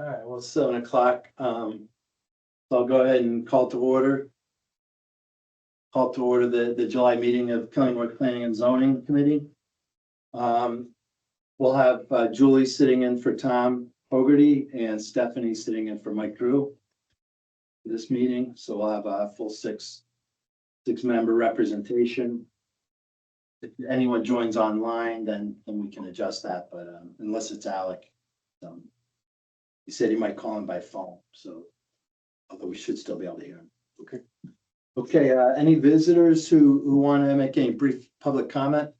All right, well, 7 o'clock. So I'll go ahead and call to order. Call to order the July meeting of Killingworth Planning and Zoning Committee. We'll have Julie sitting in for Tom Fogarty and Stephanie sitting in for Mike Drew for this meeting. So we'll have a full six-member representation. If anyone joins online, then we can adjust that, but unless it's Alec. He said he might call him by phone, so although we should still be able to hear him. Okay. Okay, any visitors who want to make any brief public comment?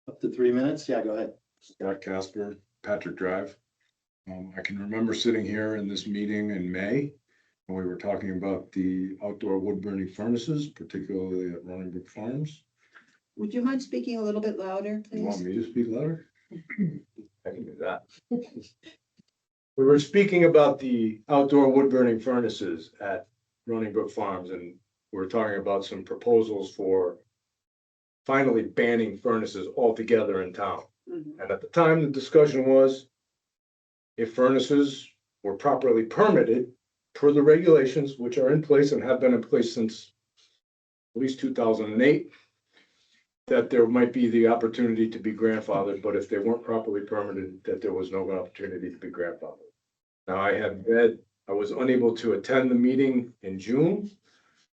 Up to 3 minutes? Yeah, go ahead. Scott Casper, Patrick Drive. I can remember sitting here in this meeting in May when we were talking about the outdoor wood burning furnaces, particularly at Running Brook Farms. Would you mind speaking a little bit louder, You want please? me to speak louder? I can do that. We were speaking about the outdoor wood burning furnaces at Running Brook Farms, and we're talking about some proposals for finally banning furnaces altogether in town. Mhm. And at the time, the discussion was if furnaces were properly permitted per the regulations, which are in place and have been in place since at least 2008, that there might be the opportunity to be grandfathered, but if they weren't properly permitted, that there was no opportunity to be grandfathered. Now, I was unable to attend the meeting in June,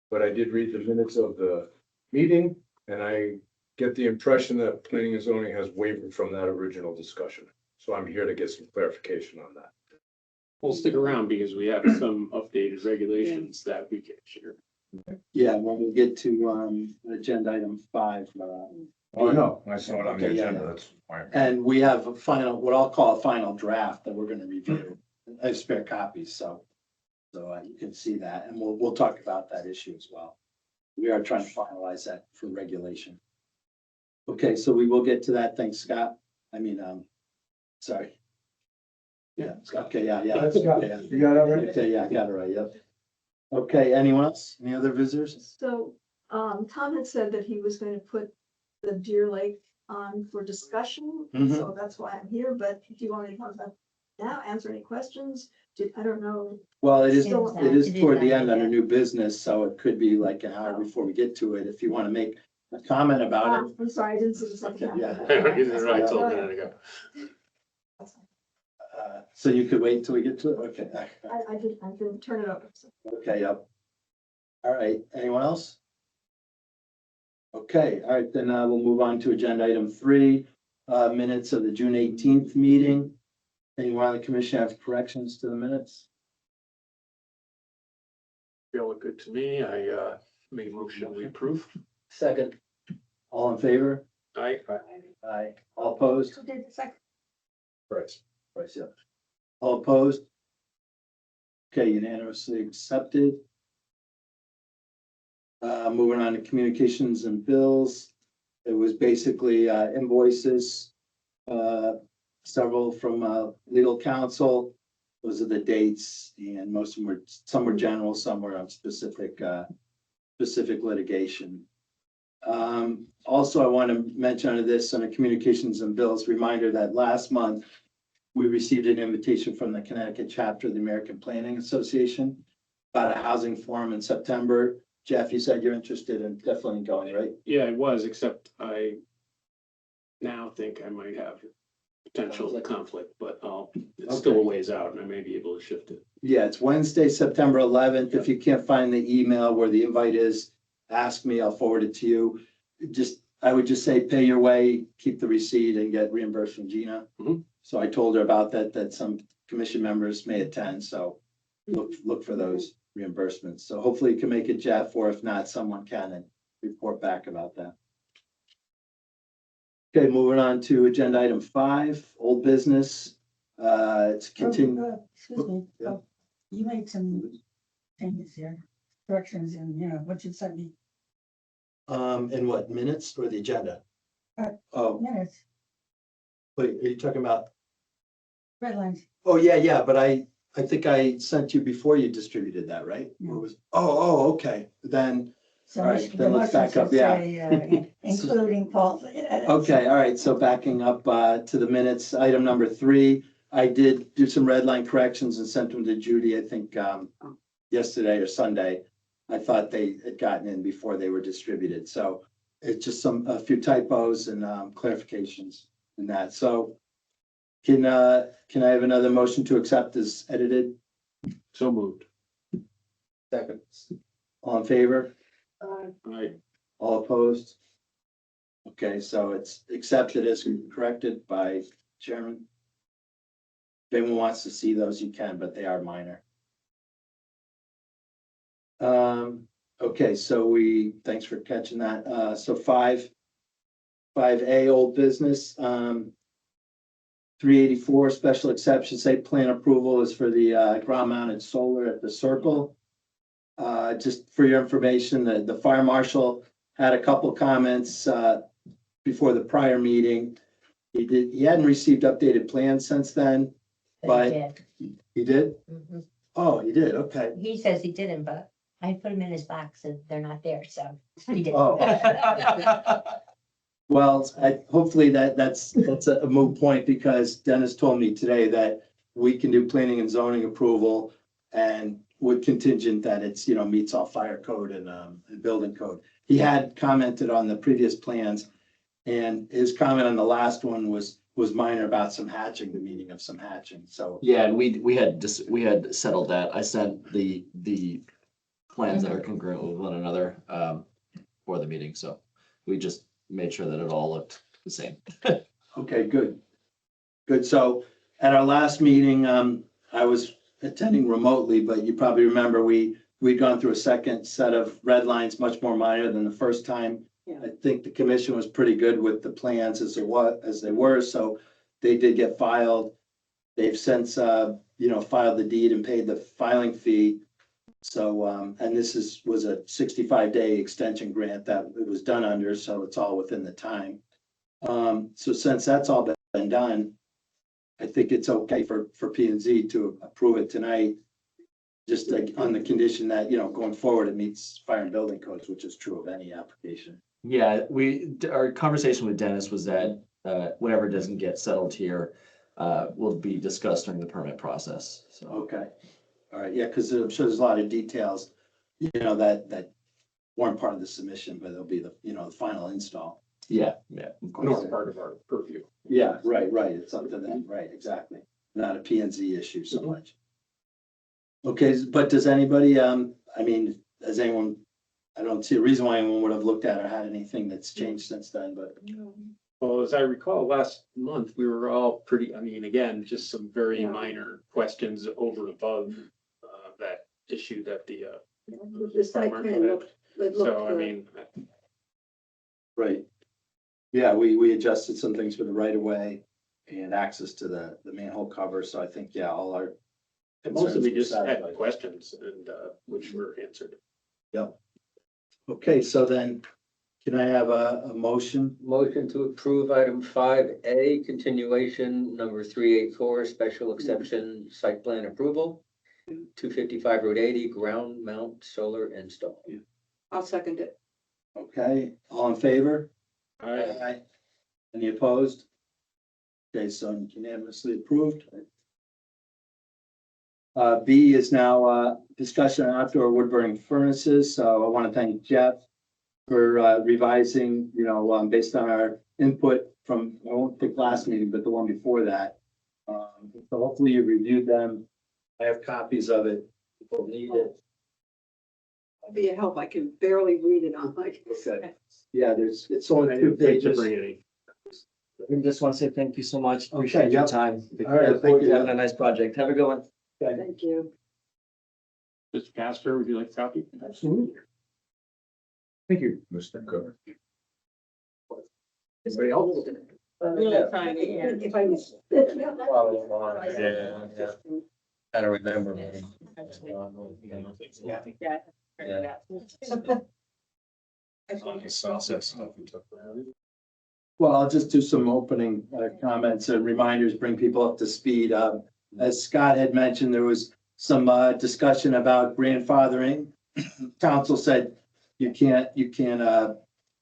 but I did read the minutes of the meeting, and I get the impression that planning and zoning has wavered from that original discussion. So I'm here to get some clarification on that. We'll stick around because we have some updated regulations that we can share. Yeah, when we get to agenda item 5. Oh, I know, I saw it on the Okay, yeah, agenda, yeah. that's why. And we have a final, what I'll call a final draft that we're going to review. I have spare copies, so you can see that, and we'll talk about that issue as well. We are trying to finalize that for regulation. Okay, so we will get to that. Thanks, Scott. Sorry. Yeah, Scott. Okay, yeah. That's Scott. Yeah. You got it right? Okay, yeah, I got it right, yep. Okay, anyone else? Any other visitors? So, Tom had said that he was going to put the Deer Lake on for discussion, Mhm. so that's why I'm here, but do you want me to talk about now, answer any questions? I don't know. Well, it is Still- toward the end under new business, so it could be like an hour before we get to it. If you want to make a comment about it. I'm sorry, I didn't see the second Okay, half. yeah. He's right, Go told ahead. a minute ago. So you could wait until we get to it? Okay. I can turn it over. So. Okay, yep. All right, anyone else? Okay, all right, then we'll move on to agenda item 3, minutes of the June 18th meeting. Anyone on the commission have corrections to the minutes? Feel look good to me. I make a motion, we approve. Second. All in favor? Aye. Aye. All opposed? Who did the second? Right. Right, yeah. All opposed? Okay, unanimously accepted. Moving on to communications and bills. It was basically invoices, several from legal counsel. Those are the dates, and most of them some were general, some were on specific litigation. Also, I want to mention under this, under communications and bills, reminder that last month we received an invitation from the Connecticut chapter of the American Planning Association about a housing forum in September. Jeff, you said you're interested in definitely going, right? Yeah, it was, except I now think I might have potential conflict, but it's still a Okay. ways out and I may be able to shift it. Yeah, it's Wednesday, September 11th. If you can't find the email where the invite is, ask me, I'll forward it to you. I would just say pay your way, keep the receipt and get reimbursed from Gina. Mhm. So I told her about that some commission members may attend, so look for those reimbursements. So hopefully you can make it, Jeff, or if not, someone can and report back about that. Okay, moving on to agenda item 5, old business. It's continue. Excuse me, Yeah. you made some changes here, corrections in, what you sent me, In what, minutes or the agenda? Uh, Oh, minutes, wait, are you talking about? red lines. Oh, yeah, but I think I sent you before you distributed that, right? No. Or was, oh, okay, then, So All right, the then let's motion back up, should yeah. say, including Paul. okay, all right, so backing up to the minutes, item number 3, I did do some red line corrections and sent them to Judy, I think, yesterday or Sunday. I thought they had gotten in before they were distributed, so it's just a few typos and clarifications in that, so. Can I have another motion to accept as edited? So moved. Second. All in favor? I, All opposed? Okay, so it's accepted as corrected by chairman. If anyone wants to see those, you can, but they are minor. Okay, so thanks for catching that. So 5A, old business, 384, special exception site plan approval is for the ground mounted solar at the Circle. Just for your information, the fire marshal had a couple comments before the prior meeting. He hadn't received updated plans since then. But he did. He did? Mhm. Oh, he did, okay. He says he didn't, but I put them in his box and they're not there, so he did. Oh. Well, hopefully that's a moot point because Dennis told me today that we can do planning and zoning approval and would contingent that it's, meets all fire code and building code. He had commented on the previous plans and his comment on the last one was minor about some hatching, the meaning of some hatching, so. Yeah, and we had settled that. I sent the plans that are congruent with one another for the meeting, so we just made sure that it all looked the same. Okay, good. Good. So at our last meeting, I was attending remotely, but you probably remember we'd gone through a second set of red lines, much more minor than the first time. Yeah. I think the commission was pretty good with the plans as they were, so they did get filed. They've since, filed the deed and paid the filing fee. So, and this was a 65-day extension grant that it was done under, so it's all within the time. So since that's all been done, I think it's okay for P and Z to approve it tonight. Just like on the condition that, going forward, it meets fire and building codes, which is true of any application. Yeah, our conversation with Dennis was that whatever doesn't get settled here will be discussed during the permit process, so. Okay. All right, yeah, because I'm sure there's a lot of details, that weren't part of the submission, but it'll be the final install. Yeah, of course. not part of our purview. Yeah, right. It's up to them, right, exactly. Not a P and Z issue so much. Okay, but does anybody, has anyone, I don't see a reason why anyone would have looked at or had anything that's changed since then, but. Well, as I recall, last month, we were all pretty, again, just some very minor questions over and above that issue that the. The site plan looked So, good. Right. Yeah, we adjusted some things for the right of way and access to the manhole cover, so I think, yeah, all our. Most of concerns we were just had satisfied. questions and which were answered. Okay, so then, can I have a motion? Motion to approve item 5A, continuation number 384, special exception site plan approval. 255 Route 80, ground mount solar install. I'll second it. Okay, all in favor? I, Any opposed? Okay, so unanimously approved. B is now discussion on outdoor wood burning furnaces. So I want to thank Jeff for revising, based on our input from, I won't pick last meeting, but the one before that. So hopefully you reviewed them. I have copies of it. People need it. That'd be a help. I can barely read it on my. Okay. Yeah, it's only I 2 didn't think to pages. bring any. We just want to say thank you so much. Okay, Appreciate your yep. time. All right, Look forward thank to you. having a nice project. Have a good one. Okay. Thank you. Mr. Casper, would you like a copy? Absolutely. Thank you, Mr. Cook. Anybody else? If I was. I don't remember. Well, I'll just do some opening comments and reminders, bring people up to speed. As Scott had mentioned, there was some discussion about grandfathering. Council said you can't,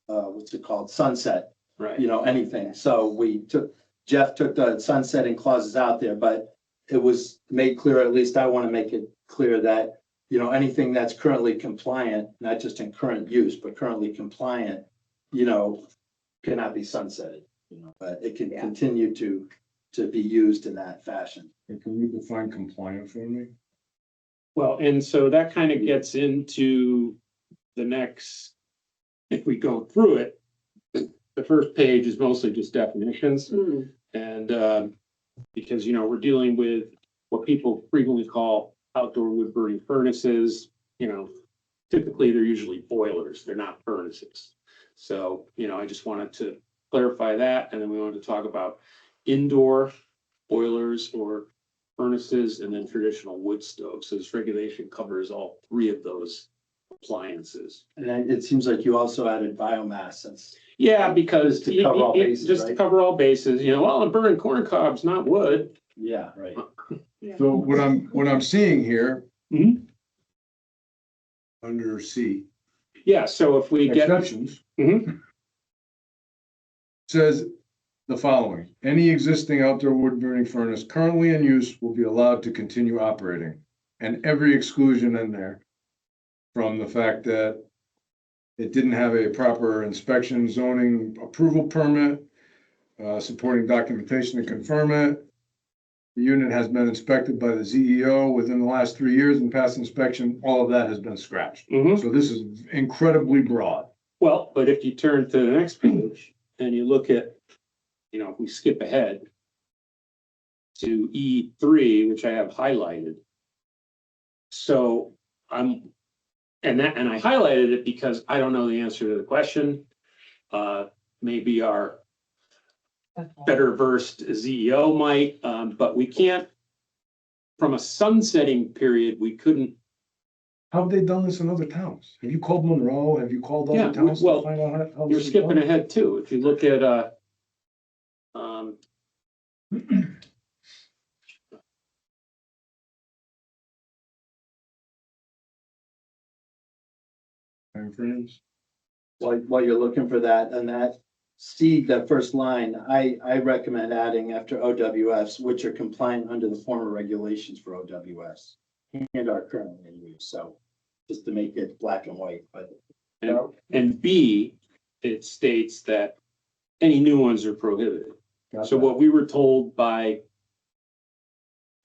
what's it called, sunset, Right. anything. So we Jeff took the sunsetting clauses out there, but it was made clear, at least I want to make it clear that, you know, anything that's currently compliant, not just in current use, but currently compliant, you know, cannot be sunsetted, you know, but it can Yeah. continue to be used in that fashion. And can you define compliant for me? Well, and so that kind of gets into the next, if we go through it, the first page is mostly just definitions. Hmm. And because, you know, we're dealing with what people frequently call outdoor wood burning furnaces, you know, typically they're usually boilers, they're not furnaces. So, you know, I just wanted to clarify that, and then we wanted to talk about indoor boilers or furnaces, and then traditional wood stoves. So this regulation covers all three of those appliances. And it seems like you also added biomass since, Yeah, because Just to cover all bases, just to right? cover all bases, you know, well, I'm burning corn cobs, not wood. yeah, right. So what I'm seeing here. Mhm. Under C, Yeah, so if we get, exceptions. Mhm. Says the following: any existing outdoor wood burning furnace currently in use will be allowed to continue operating. And every exclusion in there from the fact that it didn't have a proper inspection, zoning approval permit, supporting documentation to confirm it. The unit has been inspected by the ZEO within the last 3 years and passed inspection. All of that has been scratched. Mhm. So this is incredibly broad. Well, but if you turn to the next page and you look at, you know, if we skip ahead to E3, which I have highlighted. So and I highlighted it because I don't know the answer to the question. Maybe our Okay. better versed ZEO might, but we can't, from a sunsetting period, we couldn't. How have they done this in other towns? Have you called Monroe? Have you called Yeah, other towns well, to find out how You're this is skipping done? ahead too. If you look at, Timeframes? While you're looking for that, and that C, that first line, I recommend adding after OWS, which are compliant under the former regulations for OWS and are currently in use, so just to make it black and white, but and B, it states that any new ones are prohibited. So what we were told by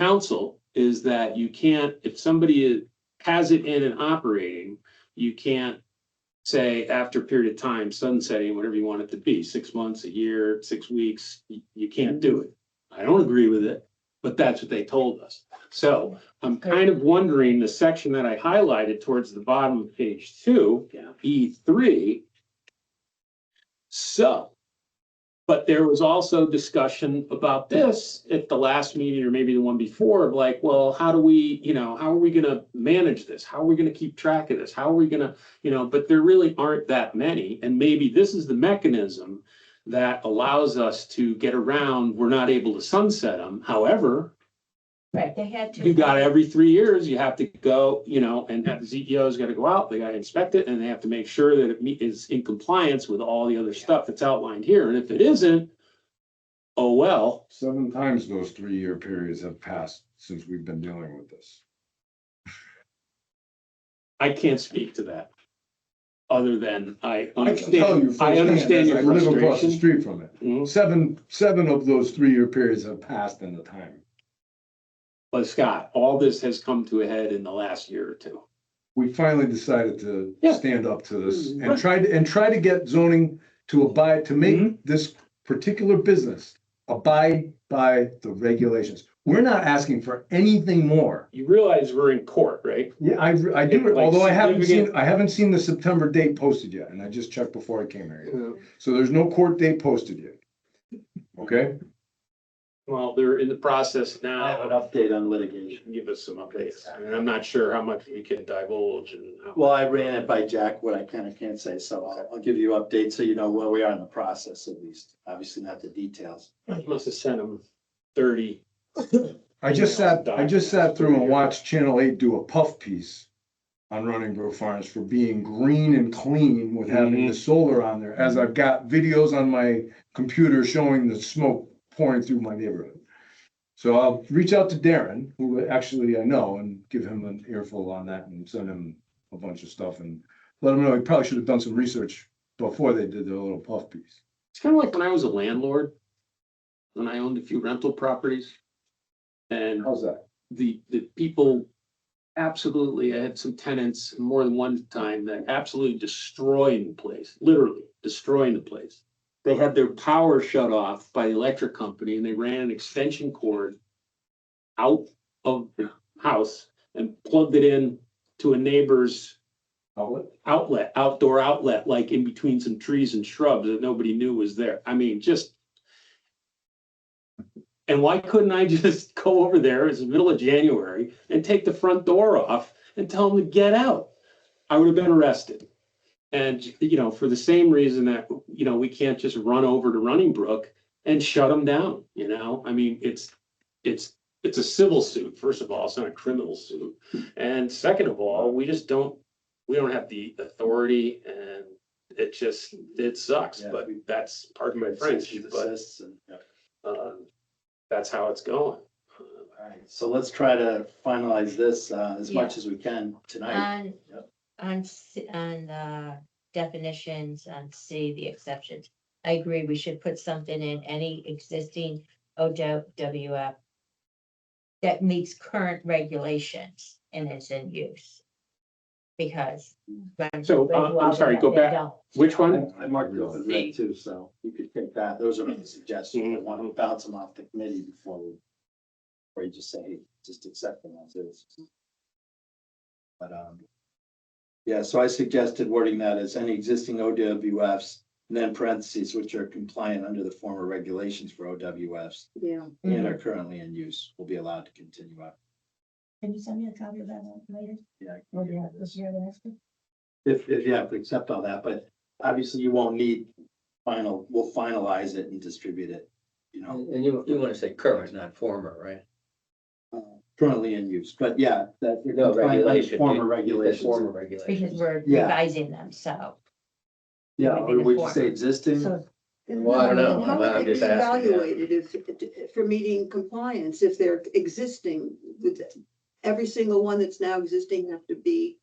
council is that you can't, if somebody has it in and operating, you can't say after a period of time, sunsetting, whatever you want it to be, 6 months, a year, 6 weeks, you can't do it. I don't agree with it, but that's what they told us. So I'm kind of wondering, the section that I highlighted towards the bottom of page 2, Yeah. E3. So, but there was also discussion about this at the last meeting, or maybe the one before, of like, well, how do we, you know, how are we gonna manage this? How are we gonna keep track of this? How are we gonna, you know, but there really aren't that many, and maybe this is the mechanism that allows us to get around, we're not able to sunset them. However, Right, they had to. you got every 3 years, you have to go, you know, and the ZEO's got to go out, they got to inspect it, and they have to make sure that it is in compliance with all the other stuff that's outlined here. And if it isn't, oh, well, 7 times those 3-year periods have passed since we've been dealing with this. I can't speak to that. Other than I I can tell you understand, I understand your firsthand, I live across the frustration. street from it. Mhm. Seven of those 3-year periods have passed in the time. But Scott, all this has come to a head in the last year or two. We finally decided to Yeah. stand up to this Mhm. and try to get zoning to abide, to make Mhm. this particular business abide by the regulations. We're not asking for anything more. You realize we're in court, right? Yeah, I do, Like although I significant- haven't seen the September date posted yet, and I just checked before I came here. So there's no court date posted yet. Okay? Well, they're in the process I now. have an update on litigation. Give us some updates. I mean, I'm not sure how much we can divulge and how. Well, I ran it by Jack, what I can and can't say, so I'll give you updates so you know where we are in the process at least, obviously not the details. I must have sent them 30. I just sat through and watched Channel 8 do a puff piece on Running Brook Farms for being green and clean with having the solar on there, as I've got videos on my computer showing the smoke pouring through my neighborhood. So I'll reach out to Darren, who actually I know, and give him an earful on that and send him a bunch of stuff and let him know he probably should have done some research before they did their little puff piece. It's kind of like when I was a landlord, when I owned a few rental properties. And How's that? the people absolutely, I had some tenants more than one time that absolutely destroying the place, literally destroying the place. They had their power shut off by the electric company and they ran an extension cord out of the house and plugged it in to a neighbor's outdoor outlet, like in between some trees and shrubs that nobody knew was there. I mean, just. And why couldn't I just go over there, it's the middle of January, and take the front door off and tell them to get out? I would have been arrested. And, you know, for the same reason that, you know, we can't just run over to Running Brook and shut them down, you know? I mean, it's a civil suit, first of all, it's not a criminal suit. And second of all, we don't have the authority and it sucks, Yeah. but that's pardon my French, but Assists and, yeah. that's how it's going. All right, so let's try to finalize this as much as we can tonight. On, Yep. on definitions, on C, the exceptions. I agree, we should put something in any existing OWF that meets current regulations and is in use. Because. So, I'm sorry, go they back. don't. Which one? I marked those in red too, so you could take that. Those are the suggestions. I want to bounce them off the committee before you just say, hey, just accept them as is. But, yeah, so I suggested wording that as any existing OWFs, and then parentheses, which are compliant under the former regulations for OWFs Yeah. and are currently in use, will be allowed to continue on. Can you send me a copy of that later? Yeah. Or do you have this year the next one? If you have to accept all that, but obviously you won't need we'll finalize it and distribute it, you know, And you want to say current, not former, right? currently in use, but yeah, that. No, regulation. Former The regulations. Former Because regulations. we're Yeah. revising them, so. Yeah, or would you say Former. existing? So, Well, I don't know. How I'm would they just be asking, yeah. evaluated if, for meeting compliance, if they're existing, would every single one that's now existing have to be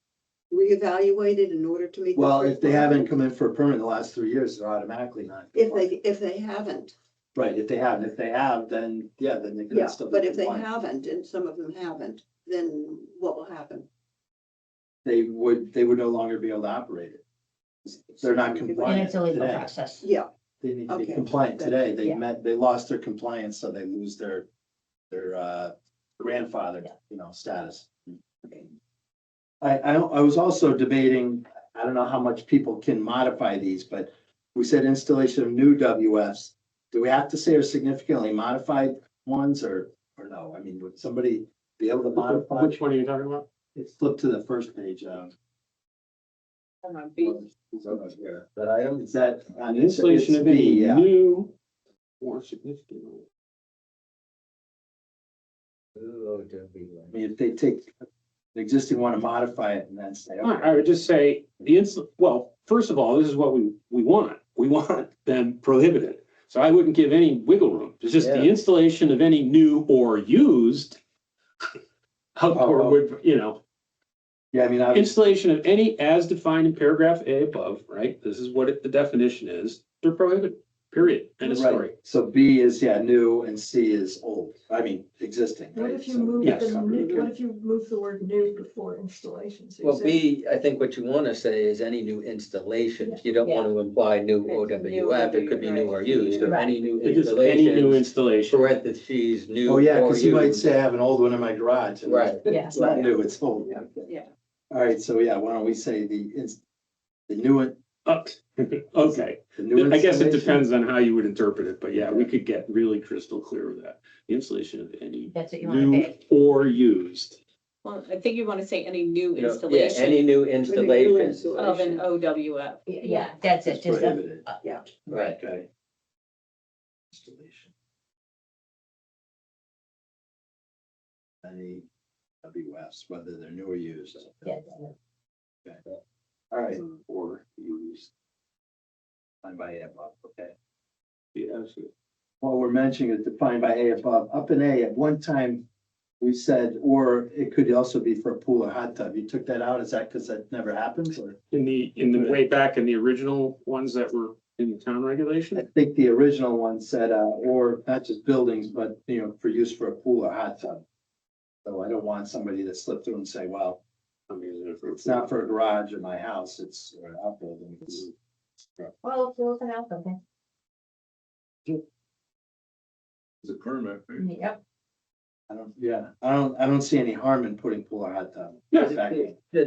reevaluated in order to meet? the Well, if they haven't requirements? come in for a permit in the last 3 years, they're automatically not. If they haven't, Right, if they haven't, if they have, then, yeah, then they yeah, can still. be but if they compliant. haven't, and some of them haven't, then what will happen? They would no longer be able to operate it. They're not And compliant it's a legal today. process. Yeah, They need to be Okay. compliant today. They Yeah. they lost their compliance, so they lose their grandfather, Yeah. status. I was also debating, I don't know how much people can modify these, but we said installation of new WFs. Do we have to say are significantly modified ones or no? I mean, would somebody be able to modify? Which one are you talking about? It's flipped to the first page. That item? Is that? An installation of it's any B, yeah. new or significant. I mean, if they take the existing one and modify it and then say, I okay, would just say well, first of all, this is what we want. We want them prohibited. So I wouldn't give any wiggle room. It's just the Yeah. installation of any new or used outdoor Oh. wood, you know, yeah, I mean, I, installation of any as defined in paragraph A above, right? This is what the definition is. They're prohibited, period. End of story. right. So B is, yeah, new and C is old. I mean, existing. What right? if you So, move yes. what if you move the word new before installation? So you Well, say- B, I think what you want to say is any new installations. You don't want to imply new OWF. It could be new or used, or any new It's just any new installations, installation. parentheses, new Oh, yeah, or because you might used. say I have an old one in my garage. and Right. Yeah. It's not new, it's old. yeah. All right, so yeah, why don't we say the new one? Okay, The new I guess it installation? depends on how you would interpret it, but yeah, we could get really crystal clear with that. The installation of any That's what you want to new be. or used. Well, I think you want to say any new Yeah, any installation new installation. of an OWF. Yeah, that's it, It's just, prohibited. Right. Okay. Installation. Any WFs, whether they're new or used. yeah, All right, Or used. fine by above, okay. Yeah, absolutely. what we're mentioning is defined by A above. Up in A, at one time, we said, or it could also be for a pool or hot tub. You took that out, is that because that never happens, or? In the way back in the original ones that were in the town I regulation? think the original one said, or not just buildings, but, for use for a pool or hot tub. So I don't want somebody to slip through and say, well, I'm using it for. it's not for a garage in my house, it's for an outbuilding. Well, pools and house, okay. It's a permit. Yep. I don't see any harm in putting pool or hot tub. Yes.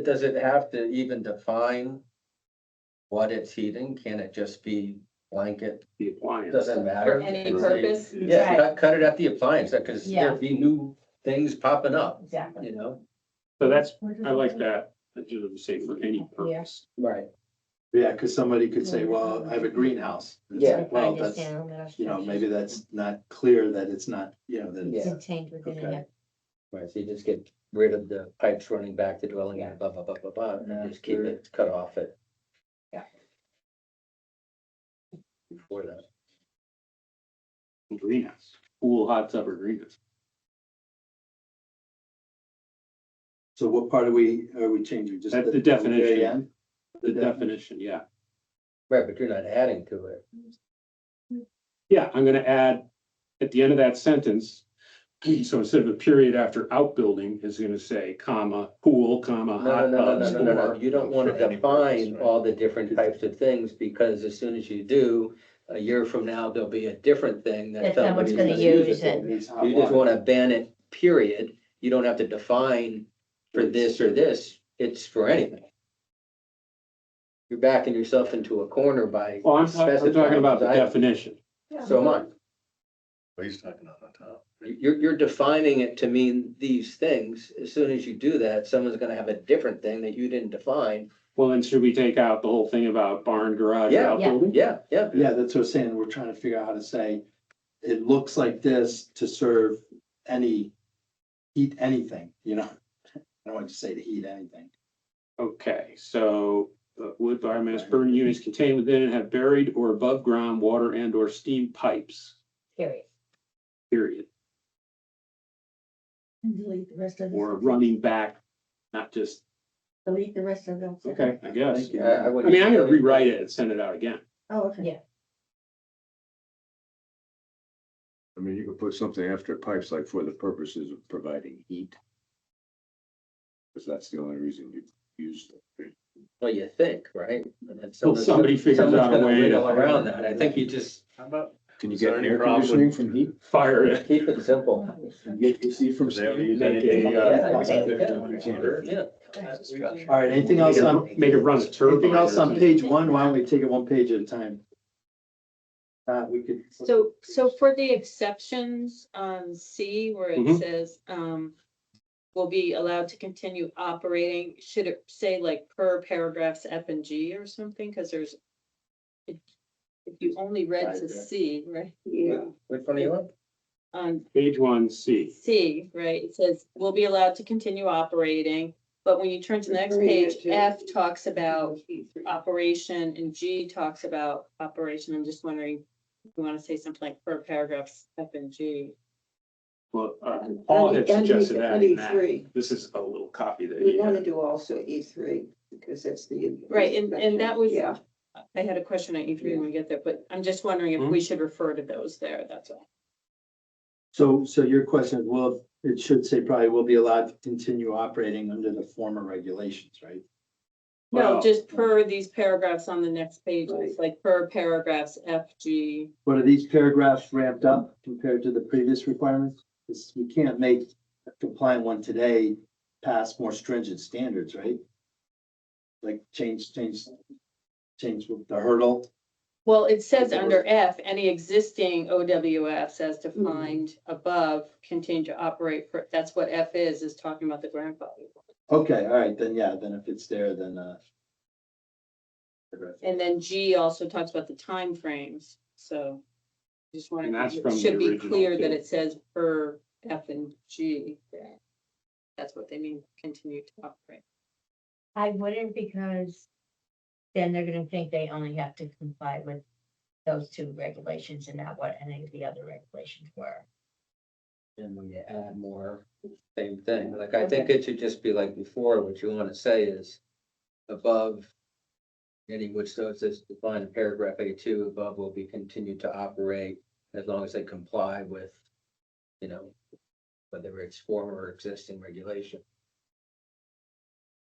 Does it have to even define what it's heating? Can it just be blanket? The appliance. Doesn't matter. For any It's a- purpose? Yeah, cut it at the appliance, because Yeah. there'd be new things popping up, Exactly. you know? So I like that, that you would say for any purpose. Right. Yeah, because somebody could say, well, I have a greenhouse. It's Yeah. like, well, that's, maybe that's not clear that it's not, that it's. Yeah. Contained within Okay. it. Right, so you just get rid of the pipes running back to dwelling unit, blah, blah, blah, blah, blah, and just keep it cut off at. Yeah. Before that. Greenhouse, pool, hot tub or greenhouse. So what part are we changing? Just That's the very definition. end? The definition, yeah. Right, but you're not adding to it. Yeah, I'm gonna add at the end of that sentence. So instead of a period after outbuilding, is gonna say comma, pool, comma, No, hot no, no, no, tubs. no, no, no, or- you don't wanna for any define purpose, right? all the different types of things, because as soon as you do, a year from now, there'll be a different thing that That someone's somebody's gonna gonna use and Needs hot You just water. wanna ban it, period. You don't have to define for this or this, it's for anything. You're backing yourself into a corner by Well, I'm talking about the definition. So am I. What he's talking about on top. You're defining it to mean these things. As soon as you do that, someone's gonna have a different thing that you didn't define. Well, then should we take out the whole thing about barn, garage, Yeah, outbuilding? Yeah, yeah. Yeah, that's what I'm saying. We're trying to figure out how to say, it looks like this to serve heat anything, I don't want to say to heat anything. Okay, so wood biomass burning units contained within and have buried or above ground water and or steam pipes, Period. period. And delete the rest of the. Or running back, not just, Delete the rest of them. okay, I guess. Thank you. I I wouldn't- mean, I'm gonna rewrite it and send it out again. Oh, okay. Yeah. I mean, you could put something after pipes like for the purposes of providing heat. Because that's the only reason you use them. Well, you think, right? And then Well, somebody figures someone's out a gonna way to- wiggle around that. I think you just How about? Can you Is there get any air problem? conditioning from heat? Fire it. keep it simple. Get AC from steam? Yeah. All right, anything else on, Make it run a turbine. anything else or on something. page one? Why don't we take it one page at a time? We could. So for the exceptions on C, where it Mhm. says, will be allowed to continue operating, should it say like per paragraphs F and G or something? Cause there's. If you only read to C, right? Yeah. Which one are you on? On Page 1C. C, right, it says, will be allowed to continue operating, but when you turn to the next Referring page, it to- F talks about operation and G talks about operation. I'm just wondering, if you want to say something like per paragraphs F and G. Well, Paul had And suggested adding that. E3. This is a little copy that We he want to had. do also E3, because that's the. Right, and that was, Yeah, I had a question on E3 when we get there, but I'm just wondering if we should refer to those there, that's all. So your question is, well, it should say probably will be allowed to continue operating under the former regulations, right? No, Well- just per these paragraphs on the next page, Right. it's like per paragraphs F, G. But are these paragraphs ramped up compared to the previous requirements? Because we can't make a compliant one today pass more stringent standards, right? Like change the hurdle. Well, it says under F, any existing OWFs as defined above continue to operate for, that's what F is talking about the grandfather. Okay, all right, then, yeah, then if it's there, then, And then G also talks about the timeframes, so. Just And wanted, that's it from the should be original, clear that too. it says per F and G. That's what they mean, continue to operate. I wouldn't, because then they're gonna think they only have to comply with those two regulations and not what any of the other regulations were. And when you add more, same thing, like, I think it should just be like before, what you wanna say is above. Any which those is defined in paragraph A2 above will be continued to operate as long as they comply with, you know, whether it's former or existing regulation.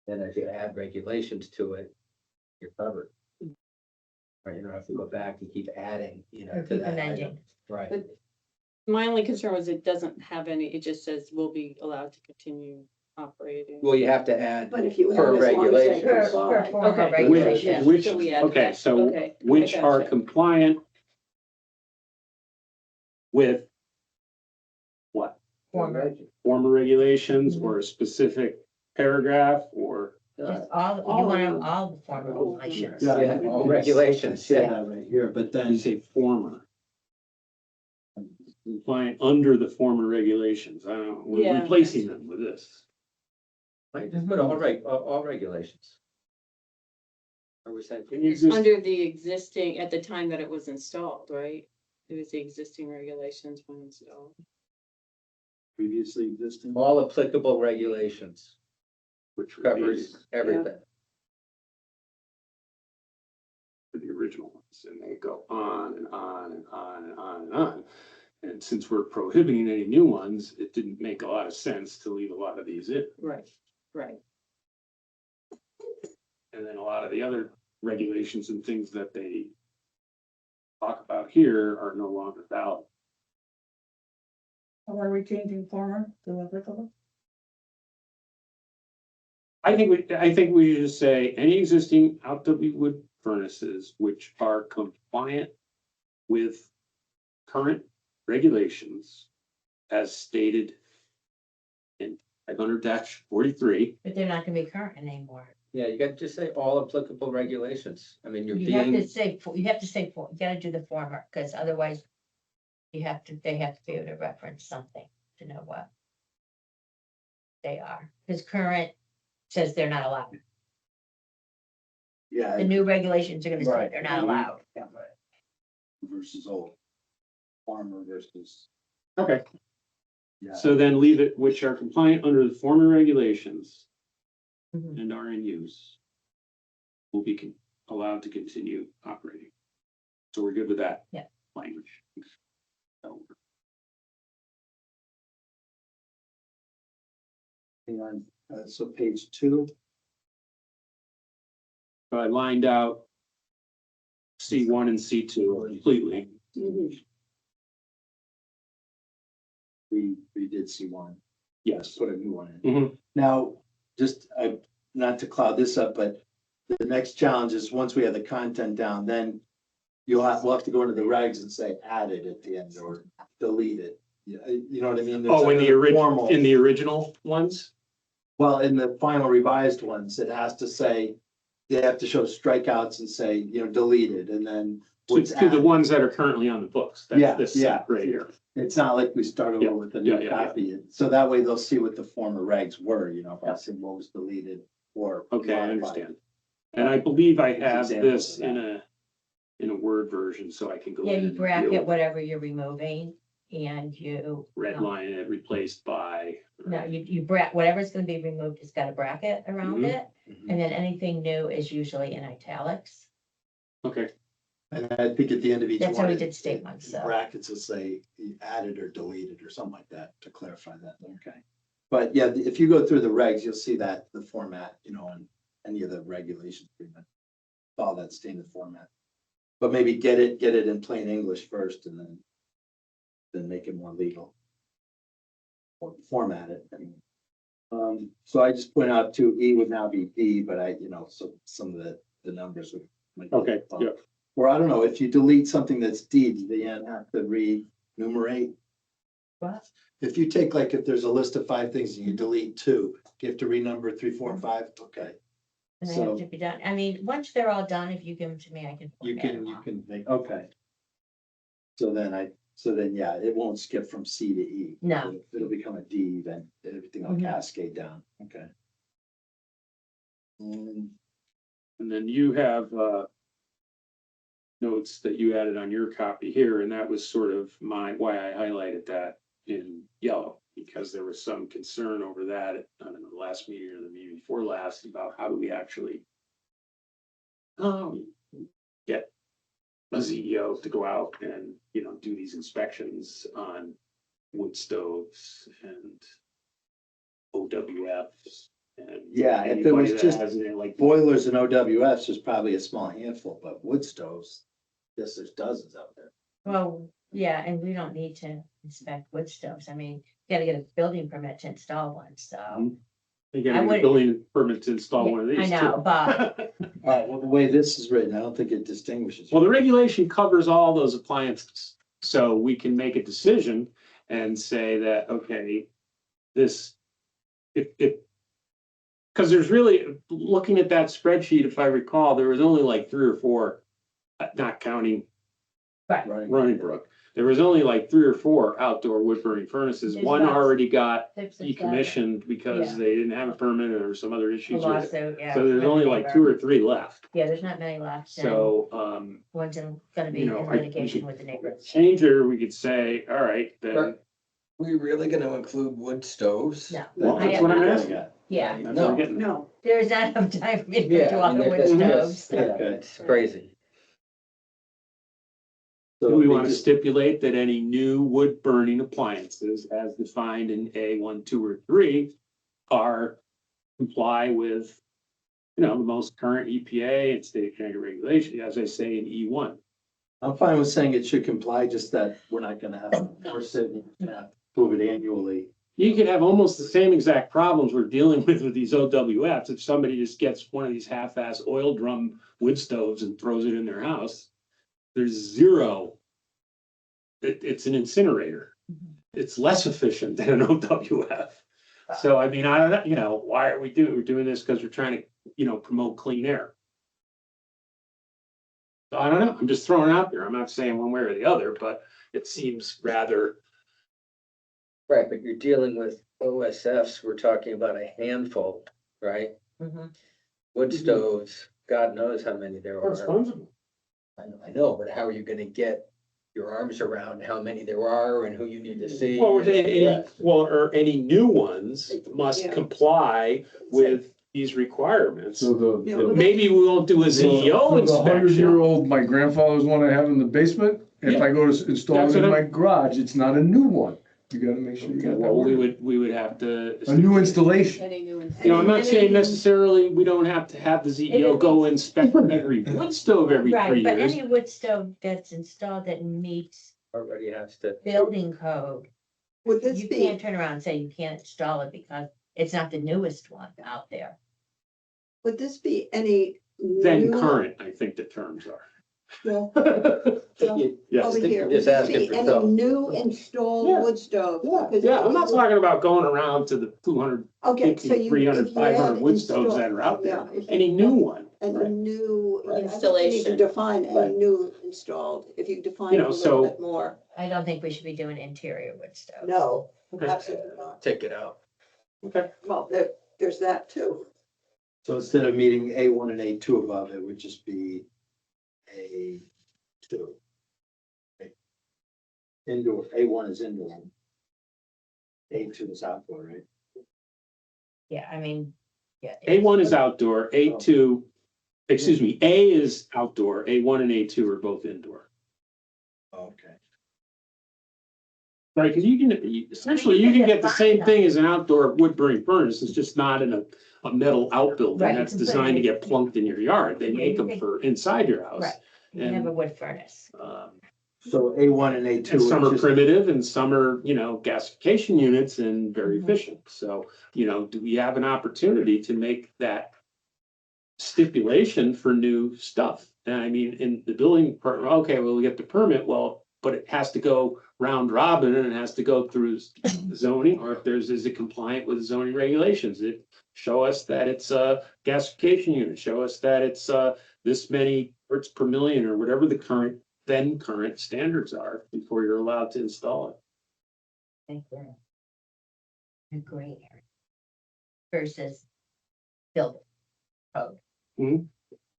Then as you add regulations to it, you're covered. Right, you don't have to go back and keep adding, you know, Or to keep that amending. item. Right. But my only concern was it doesn't have any, it just says will be allowed to continue operating. Well, you have to add But if you. per add as long as they regulation. comply. former Okay. regulation. Which, So we add okay, that. so Okay, I which are gotcha. compliant with what? Former regulations or a specific paragraph or? Just all, you All want of them, them. all the former regulations. Yeah, all regulations, Say yeah. that right here, but You then, say former. Compliant under the former regulations. I don't know, we're Yeah. replacing them with this. Right, just put all regulations. Or we say, Can you It's just, under the existing, at the time that it was installed, right? It was the existing regulations when installed. previously existing. all applicable regulations which would be covers everything. the original ones, and they go on and on and on and on and on. And since we're prohibiting any new ones, it didn't make a lot of sense to leave a lot of these in. Right, right. And then a lot of the other regulations and things that they talk about here are no longer valid. Are we changing former to applicable? I think we should just say any existing outdoor wood furnaces which are compliant with current regulations as stated in 500-43. But they're not gonna be current anymore. Yeah, you got to just say all applicable regulations. I mean, you're You have to being, say, you have to say, you gotta do the former, because otherwise they have to be able to reference something to know what they are, because current says they're not allowed. Yeah. The new regulations are gonna say Right. they're not allowed. Versus old. Farmer versus. Okay. Yeah. So then leave it, which are compliant under the former regulations Mhm. and are in use will be allowed to continue operating. So we're good with that? Yeah. Language. So, Hang on, so page 2. I lined out C1 and C2 completely. We did see one. Yes. Put a new one in. Mhm. Now, just, not to cloud this up, but the next challenge is once we have the content down, then we'll have to go into the regs and say added at the end or delete it. Yeah, you know what I mean? There's Oh, in the another original, formal- in the original ones? Well, in the final revised ones, it has to say, they have to show strikeouts and say, deleted and then. To what's the added. ones that are currently on the books. That's Yeah, this yeah. right here. It's not like we start Yeah, over with a yeah, new yeah, yeah. copy. So that way they'll see what the former regs were, if I said what was deleted or. Okay, I modified. understand. And I believe I have Examples this of in a Word version, so I can go Yeah, in you and bracket deal- whatever you're removing and you. red line it, replaced by. No, you whatever's gonna be removed, it's got a bracket around Mhm. it, and then anything new is usually in italics. Okay, And I think at the end of each one. That's how we it- did state ones, so. Brackets will say added or deleted or something like that to clarify that. Okay. But yeah, if you go through the regs, you'll see that the format, and any of the regulations, pretty much follow that standard format. But maybe get it in plain English first and then make it more legal. Or format it. So I just point out too, E would now be D, but so some of the numbers would. might get okay, bumped. yeah. Or I don't know, if you delete something that's D, do they have to re-numerate? What? If you take if there's a list of 5 things and you delete 2, you have to renumber 3, 4, and 5, okay. And they So- have to be done. I mean, once they're all done, if you give them to me, I can. You format can, them you all. can make, okay. So then, yeah, it won't skip from C to E. No. It'll become a D, then everything will Mhm. cascade down, okay. And then you have, notes that you added on your copy here, and that was sort of why I highlighted that in yellow, because there was some concern over that, I don't know, the last meeting or the meeting before last, about how do we actually get a CEO to go out and, you know, do these inspections on wood stoves and OWFs and. Yeah, if it anybody was that just has it, like, boilers and OWFs, there's probably a small handful, but wood stoves, yes, there's dozens out there. Well, yeah, and we don't need to inspect wood stoves. I mean, you gotta get a building permit to install one, so. Mhm. They get I a would- building permit to install one of I these too. know, but Well, the way this is written, I don't think it distinguishes. Well, the regulation covers all those appliances, so we can make a decision and say that, okay, this, if. Cause there's really, looking at that spreadsheet, if I recall, there was only like 3 or 4, not counting right, Running Brook. There was only like 3 or 4 outdoor wood burning furnaces. There's One about already got 6 or 7, decommissioned because Yeah. they didn't have a permit or some other a issues with it. lawsuit, yeah. So there's from a only like neighbor. 2 or 3 left. Yeah, there's not many left. and So, One's gonna be you know, in I- we litigation should with the neighbor. change it, or we could say, all right, then, Right. We really gonna include wood stoves? No, well, I that's what I'm have- asking. yeah, That's what I'm No. getting. No, there's not enough time for me to go Yeah, to I all mean, the wood that's- stoves. Yeah, Okay. it's crazy. So Do we they want to just- stipulate that any new wood burning appliances as defined in A 1, 2, or 3 are comply with, you know, the most current EPA and state of Connecticut regulation, as I say in E1? I'm fine with saying it should comply, just that we're not gonna have to force it, and we're gonna have to prove it annually. You could have almost the same exact problems we're dealing with these OWFs. If somebody just gets one of these half-ass oil drum wood stoves and throws it in their house, there's zero. It's an incinerator. It's less efficient than an OWF. So I mean, I don't know, you know, why are we're doing this because we're trying to, you know, promote clean air. So I don't know. I'm just throwing it out there. I'm not saying one way or the other, but it seems rather. Right, but you're dealing with OSFs, we're talking about a handful, right? Mhm. Wood Mhm. stoves, God knows how many there are. I know, but how are you gonna get your arms around how many there are and who you need to see? Well, and the rest? or any new ones must Yeah. comply with these requirements. So Yeah, the. Maybe we won't do a CEO For the inspection. 100-year-old, my grandfather's one I have in the basement, if I go to install That's it in what my garage, it's not a new one. You gotta make sure you Okay, got that. well, we ordered. would have to. A new installation. Any new. You know, I'm not And- saying necessarily we don't have to have the CEO go inspect every wood stove every 3 Right, but years. any wood stove that's installed that meets Already has to, building code, would this you be, can't turn around and say you can't install it because it's not the newest one out there. would this be any? Then new- current, I think the terms are. Well, Yes. over think here, you're would just this asking be for any trouble. new installed Yeah. wood stove? Yeah, Because yeah, I'm not if- talking about going around to the 200, Okay, so 50, you. 300, if you 500 add wood stoves install- that are out there. yeah, if you- Any new one, And a new. Right. I think you need to Installation. define any Right. new installed, if you define You it know, a so- little bit more. I don't think we should be doing interior wood stoves. No, Okay. absolutely not. take it out. Okay. Well, there's that too. So instead of meeting A1 and A2 above, it would just be A2. Indoor, A1 is indoor. A2 is outdoor, right? Yeah, I mean, yeah. A1 is outdoor, A2, excuse me, A is outdoor, A1 and A2 are both indoor. Okay. Right, because you can, essentially, you can get the same thing as an outdoor wood burning furnace, it's just not in a metal outbuilding Right, that's you can put designed to it- get plunked in your yard. They Yeah, make you them can- for inside your house. Right, you can have a wood furnace. So A1 and A2. And some is are just- primitive and some are, you know, gasification units and very Mhm. efficient. So, you know, do we have an opportunity to make that stipulation for new stuff? And I mean, in the building department, okay, well, we get the permit, well, but it has to go round robin and it has to go through zoning, or if there's, is it compliant with zoning regulations? It show us that it's a gasification unit, show us that it's this many parts per million or whatever the current standards are before you're allowed to install it. I think we're in a gray area versus building code. Mhm.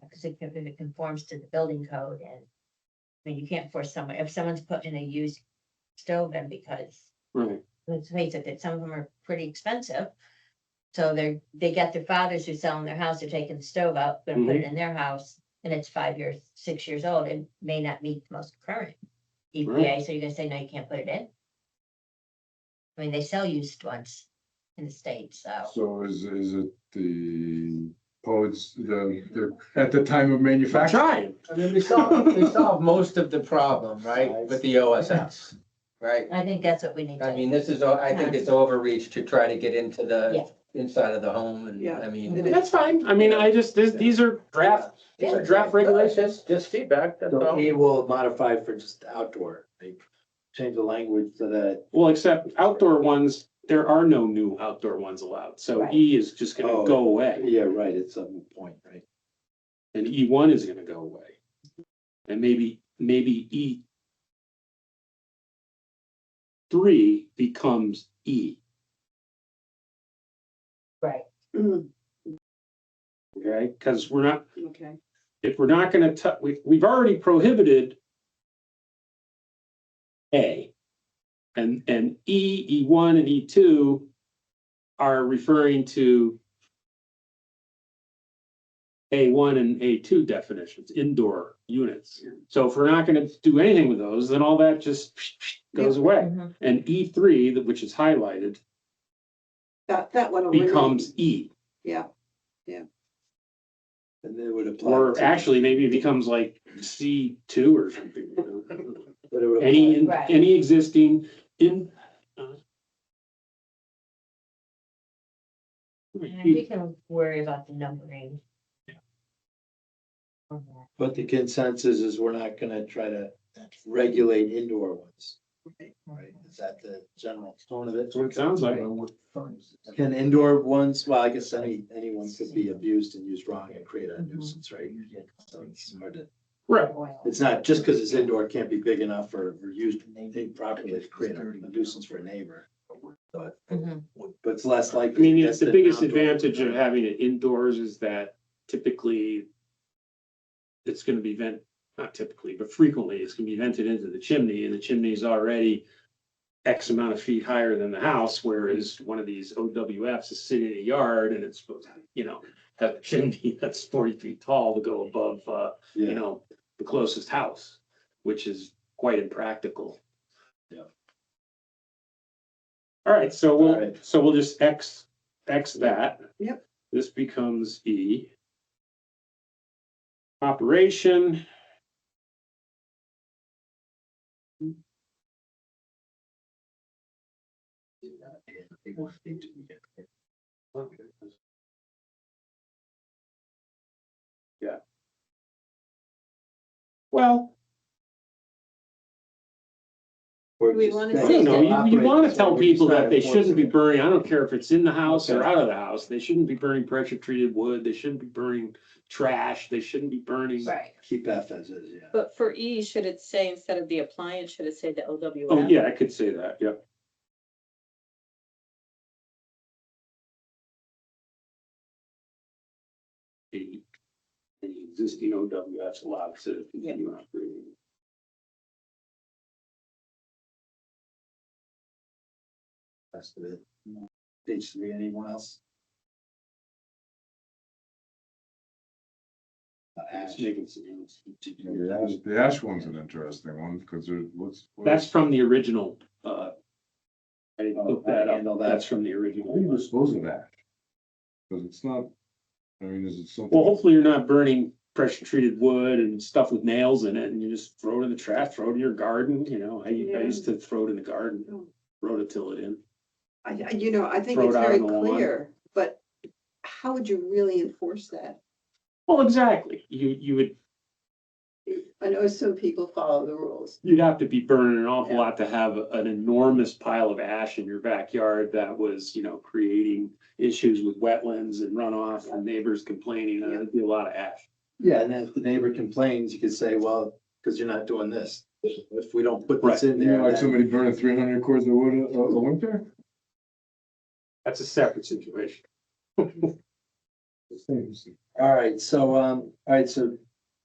Because if it conforms to the building code and I mean, you can't force someone, if someone's putting a used stove in because, Right. let's face it, that some of them are pretty expensive. So they got their fathers who's selling their house, they're taking the stove out, gonna put it in their house, and it's 5 years, 6 years old, it may not meet the most current EPA, so you're gonna say, no, you can't put it in? I mean, they sell used ones in the States, so. So is it the codes, at the time of manufacture? Trying. I mean, we solve most of the problem, right, with the OSS, right? I think that's what we need I to, mean, I think it's overreach to try to get into Yeah. the inside of the home and, Yeah. I mean. That's fine. I mean, these are draft regulations. Just feedback, that's So all. E will modify for just outdoor, like, change the language so that. Well, except outdoor ones, there are no new outdoor ones allowed. So Right. E is just gonna Oh. go away. Yeah, right, it's a moot point, right? And E1 is gonna go away. And maybe E3 becomes E, right, Mm, okay? Because we're not, okay. if we're not gonna we've already prohibited A. And E, E1 and E2 are referring to A1 and A2 definitions, indoor units. So if we're not gonna do anything with those, then all that just goes away. Mhm. And E3, which is highlighted, That one. will remain. becomes E. Yeah, And they would apply. Or to- actually, maybe it becomes like C2 or something. but it would Any, apply- Right. any existing in. and we can worry about the numbering. On that. But the consensus is we're not gonna try to regulate indoor ones. Right, is that the general tone of it? That's what it sounds like. Can indoor ones, well, I guess anyone could be abused and used wrong and create a nuisance, right? So it's hard to, Right. it's not, just because it's indoor, it can't be big enough or used improperly to create a nuisance for a neighbor. But Mhm. it's less I likely. mean, that's the biggest outdoor. advantage of having it indoors is that typically it's gonna be not typically, but frequently, it's gonna be vented into the chimney, and the chimney is already X amount of feet higher than the house, whereas one of these OWFs is sitting in a yard and it's supposed to, have a chimney that's 40 feet tall to go above, Yeah, the closest house, which is quite impractical. Yeah. All right, so All right. we'll just X that. Yep. This becomes E. Operation. Yeah. Well, Or Do we just wanna say- I don't know, you operate want to this tell way, we're just people not that they shouldn't be enforcing it. burning, I don't care if it's in the house or Okay. out of the house, they shouldn't be burning pressure treated wood, they shouldn't be burning trash, they shouldn't be burning. Right, Keep F as is, yeah. But for E, should it say instead of the appliance, should it say the OWF? Oh, yeah, I could say that, yeah. The existing OWF's allowed to continue operating. Rest of it. Page 3, anyone else? Ash. The ash one's an interesting one, because That's from the original, I didn't Oh, look I that handle up, that. that's from the How do you original. dispose of ash? Because it's not, is it something? Well, hopefully you're not burning pressure treated wood and stuff with nails in it, and you just throw it in the trash, throw it in your garden, I used to throw it in the garden, rototill it in. I think Throw it's it out very on the lawn. clear, but how would you really enforce that? Well, exactly, you'd I know some people follow the rules. have to be burning an awful Yeah. lot to have an enormous pile of ash in your backyard that was, creating issues with wetlands and runoff and neighbors complaining, and there'd be a lot of ash. Yeah, and then if the neighbor complains, you could say, well, because you're not doing this. If we don't put this in there. Like then- somebody burning 300 cords of wood a winter? That's a separate situation. All right, so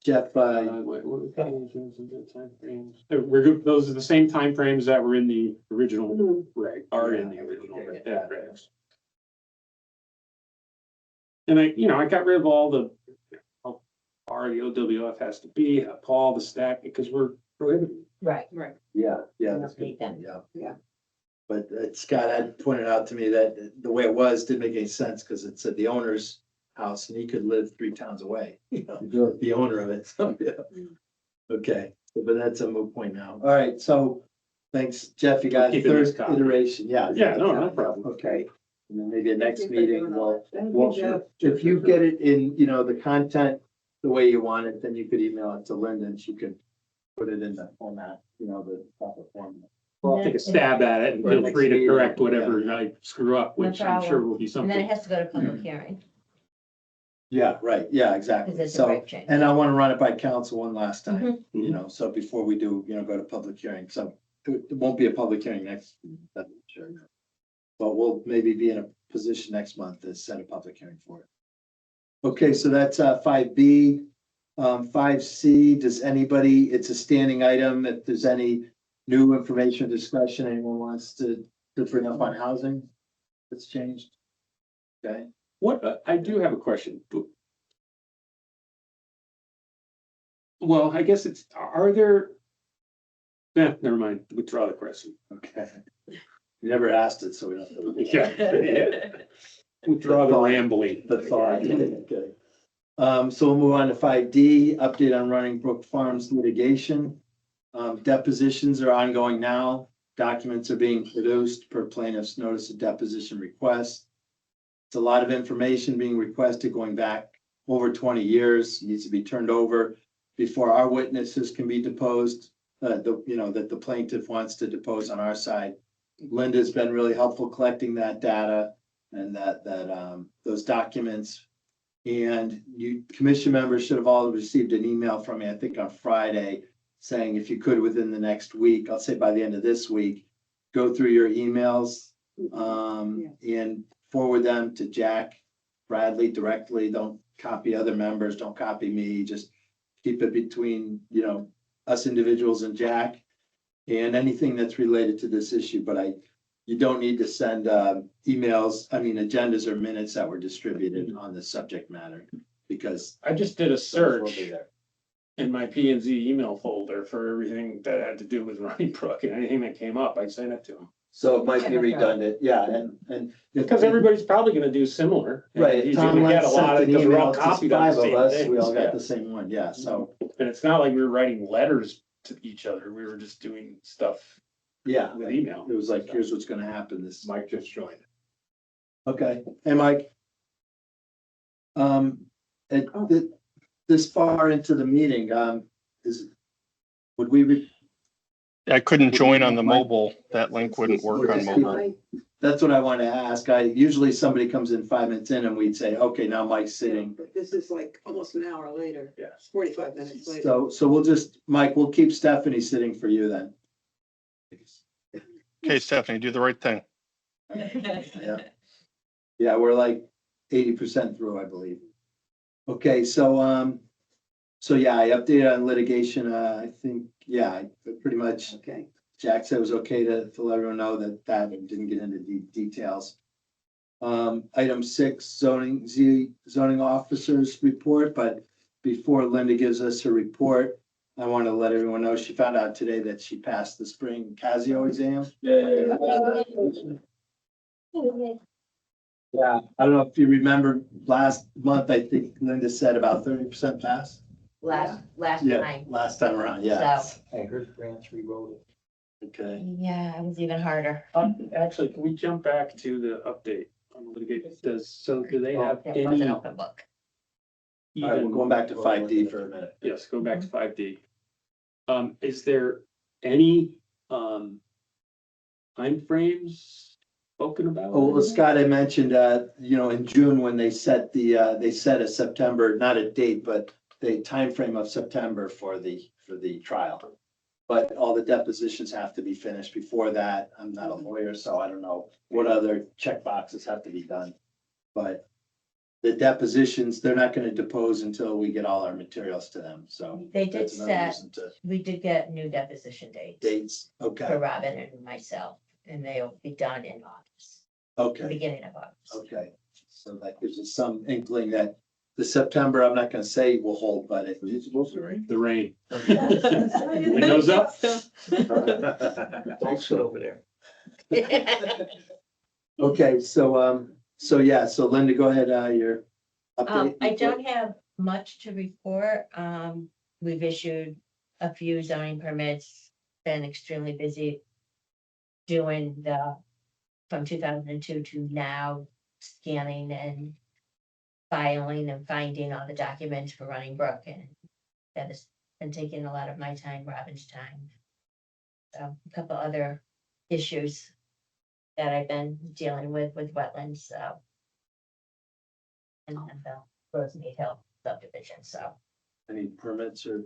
Jeff, What pages is it, timeframes? We're good, those are the same timeframes that were in the original, reg, are in the original regs. And I got rid of all the, how far the OWF has to be, how tall the stack, because we're prohibited. Right. Right. yeah, yeah, Don't that's good need them. point, yeah. Yeah. But Scott had pointed out to me that the way it was didn't make any sense, because it said the owner's house, and he could live 3 towns away, the owner of it, so, yeah. Okay, but that's a moot point now. All right, so, thanks, Jeff, you got a Keeping this third copy. iteration, yeah. Yeah, no problem. Okay, and then maybe the next Thank you for meeting, doing all that. Thank well, you, Jeff. if you get it in, the content the way you want it, then you could email it to Linda, and she could put it in the format, the proper format. Well, I'll take a stab at it and feel free to correct whatever I screw up, No which I'm sure problem. will be And then it something. has to go to public hearing, Yeah, right, yeah, exactly. because it's a So, reg change. and I want to run it by council one last time, Mhm. so before we do, go to public hearing, so it won't be a public hearing next, that's sure. But we'll maybe be in a position next month to set a public hearing for it. Okay, so that's 5B. 5C, does anybody, it's a standing item, if there's any new information, discussion, anyone wants to bring up on housing that's changed? Okay, What, I do have a question. Well, I guess are there? Never mind, withdraw the question. okay. You never asked it, so we don't. Yeah. Withdraw the rambling. The thought, okay. So we'll move on to 5D, update on Running Brook Farms litigation. Depositions are ongoing now. Documents are being produced per plaintiff's notice of deposition request. It's a lot of information being requested going back over 20 years, needs to be turned over before our witnesses can be deposed. That the plaintiff wants to depose on our side. Linda's been really helpful collecting that data and those documents. And you commission members should have all received an email from me, I think on Friday, saying if you could within the next week, I'll say by the end of this week, go through your emails and forward them to Jack Bradley directly. Don't copy other members, don't copy me, just keep it between, us individuals and Jack and anything that's related to this issue. But you don't need to send emails, agendas or minutes that were distributed on the subject matter, because I just did a those will search be there. in my P and Z email folder for everything that had to do with Running Brook, and anything that came up, I sent it to him. So it might be redundant, yeah, and. Because everybody's probably gonna do similar. and Right, He's Tom gonna get a Lentz lot sent of, an because we're all email to copied on 5 the of same us, we all things. got Yeah. the same one, yeah, so, And it's not like we were writing letters to each other. We were just doing stuff yeah. with email. It was like, here's what's gonna happen, this. Mike just joined. Okay, hey, Mike. This far into the meeting, would we, I couldn't join on the Mike? mobile. That link wouldn't work on Just mobile. that's what I want to ask. Usually somebody comes in 5 minutes in and we'd say, okay, now Mike's sitting. But this is like almost an hour later. Yes. 45 minutes later. So Mike, we'll keep Stephanie sitting for you then. Okay, Stephanie, do the right thing. Yeah. Yeah, we're like 80% through, I believe. Okay, so yeah, I updated on litigation. I think, yeah, I pretty much, Okay. Jack said it was okay to let everyone know that didn't get into details. Item 6, zoning officers report, but before Linda gives us her report, I want to let everyone know she found out today that she passed the spring Casio exam. Yeah, I don't know if you remember last month, I think Linda said about 30% pass. Last Yeah, time, last time around, yeah. so, I heard France rewrote it. Okay. yeah, it was even harder. Actually, can we jump back to the update on the litigation? Do they have It was any? an open book. All right, we're going back to 5D for a minute. Yes, go back to 5D. Is there any, timeframes spoken about? Oh, well, Scott, I mentioned, in June when they set they set a September, not a date, but the timeframe of September for the trial. But all the depositions have to be finished before that. I'm not a lawyer, so I don't know what other check boxes have to be done. But the depositions, they're not gonna depose until we get all our materials to them, so. They did that's another set, reason to- we did get new deposition dates Dates, for okay, Robin and myself, and they'll be done in August, okay, beginning of August. okay. So that gives us some inkling that the September, I'm not gonna say will hold, but it. Is it supposed to rain? The rain. Windows Windows up. Don't sit over there. Okay, so yeah, so Linda, go ahead, your update. I don't have much to report. We've issued a few zoning permits, been extremely busy doing from 2002 to now, scanning and filing and finding all the documents for Running Brook, and that has been taking a lot of my time, Robin's time. So a couple other issues that I've been dealing with wetlands, so. And the Rosemead Hill subdivision, so Any permits or,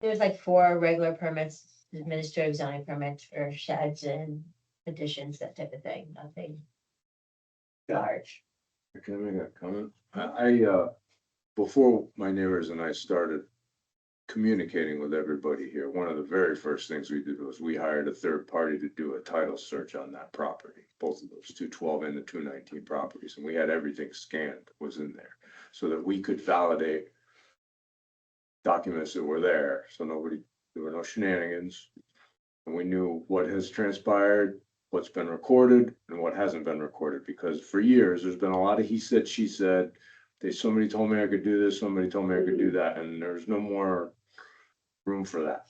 there's like 4 regular permits, administrative zoning permits for sheds and additions, that type of thing, nothing large. Can I make a comment? I, before my neighbors and I started communicating with everybody here, one of the very first things we did was we hired a third party to do a title search on that property. Both of those 212 and the 219 properties, and we had everything scanned was in there so that we could validate documents that were there, so there were no shenanigans. And we knew what has transpired, what's been recorded and what hasn't been recorded, because for years, there's been a lot of he said, she said. Somebody told me I could do this, somebody told me I could do that, and there's no more room for that.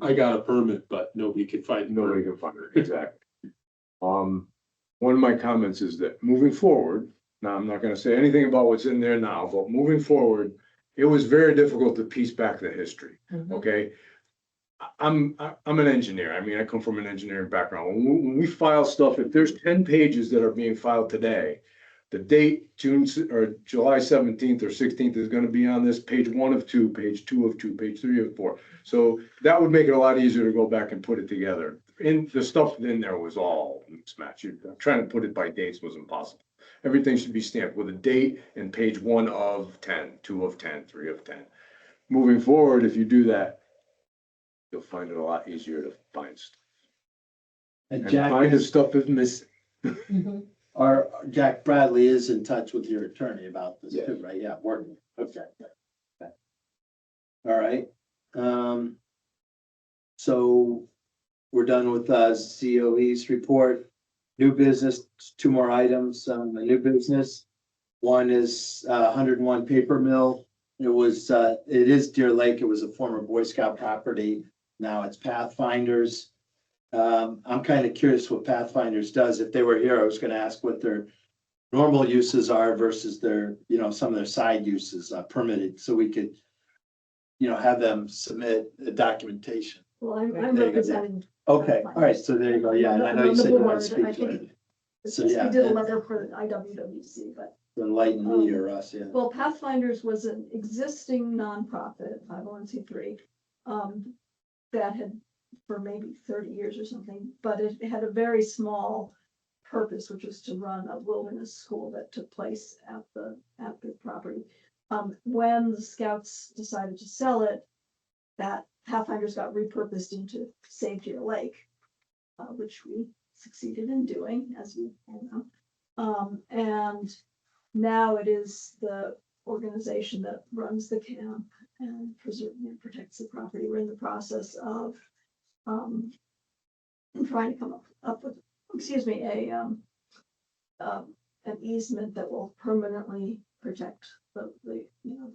I got a permit, but nobody could find. the Nobody permit. can find it, exactly. One of my comments is that moving forward, now I'm not gonna say anything about what's in there now, but moving forward, it was very difficult to piece back the history, okay? I'm an engineer. I mean, I come from an engineering background. When we file stuff, if there's 10 pages that are being filed today, the date, July 17th or 16th is gonna be on this page 1 of 2, page 2 of 2, page 3 of 4. So that would make it a lot easier to go back and put it together. The stuff in there was all mismatched. Trying to put it by dates was impossible. Everything should be stamped with a date and page 1 of 10, 2 of 10, 3 of 10. Moving forward, if you do that, you'll find it a lot easier to find stuff. and And Jack, find the stuff is missing. our Jack Bradley is in touch with your attorney about this Yeah. too, right? Yeah, working, okay. Okay. All right, so we're done with COE's report. New business, 2 more items, the new business. One is 101 Paper Mill. It is Deer Lake. It was a former Boy Scout property. Now it's Pathfinders. I'm kind of curious what Pathfinders does. If they were here, I was gonna ask what their normal uses are versus their, some of their side uses permitted, so we could, have them submit the documentation. Well, I'm There you go. representing. Okay, all right, so there you go. Yeah, and I know you said you want to speak I to think it. it's So, just, yeah, we did a and- letter for IWWC, but, Enlighten me or us, yeah. well, Pathfinders was an existing nonprofit, 501c3, that had, for maybe 30 years or something, but it had a very small purpose, which was to run a wilderness school that took place at the property. When the Scouts decided to sell it, that Pathfinders got repurposed into Save Deer Lake, which we succeeded in doing, as you all know. And now it is the organization that runs the camp and protects the property. We're in the process of trying to come up with, an easement that will permanently protect the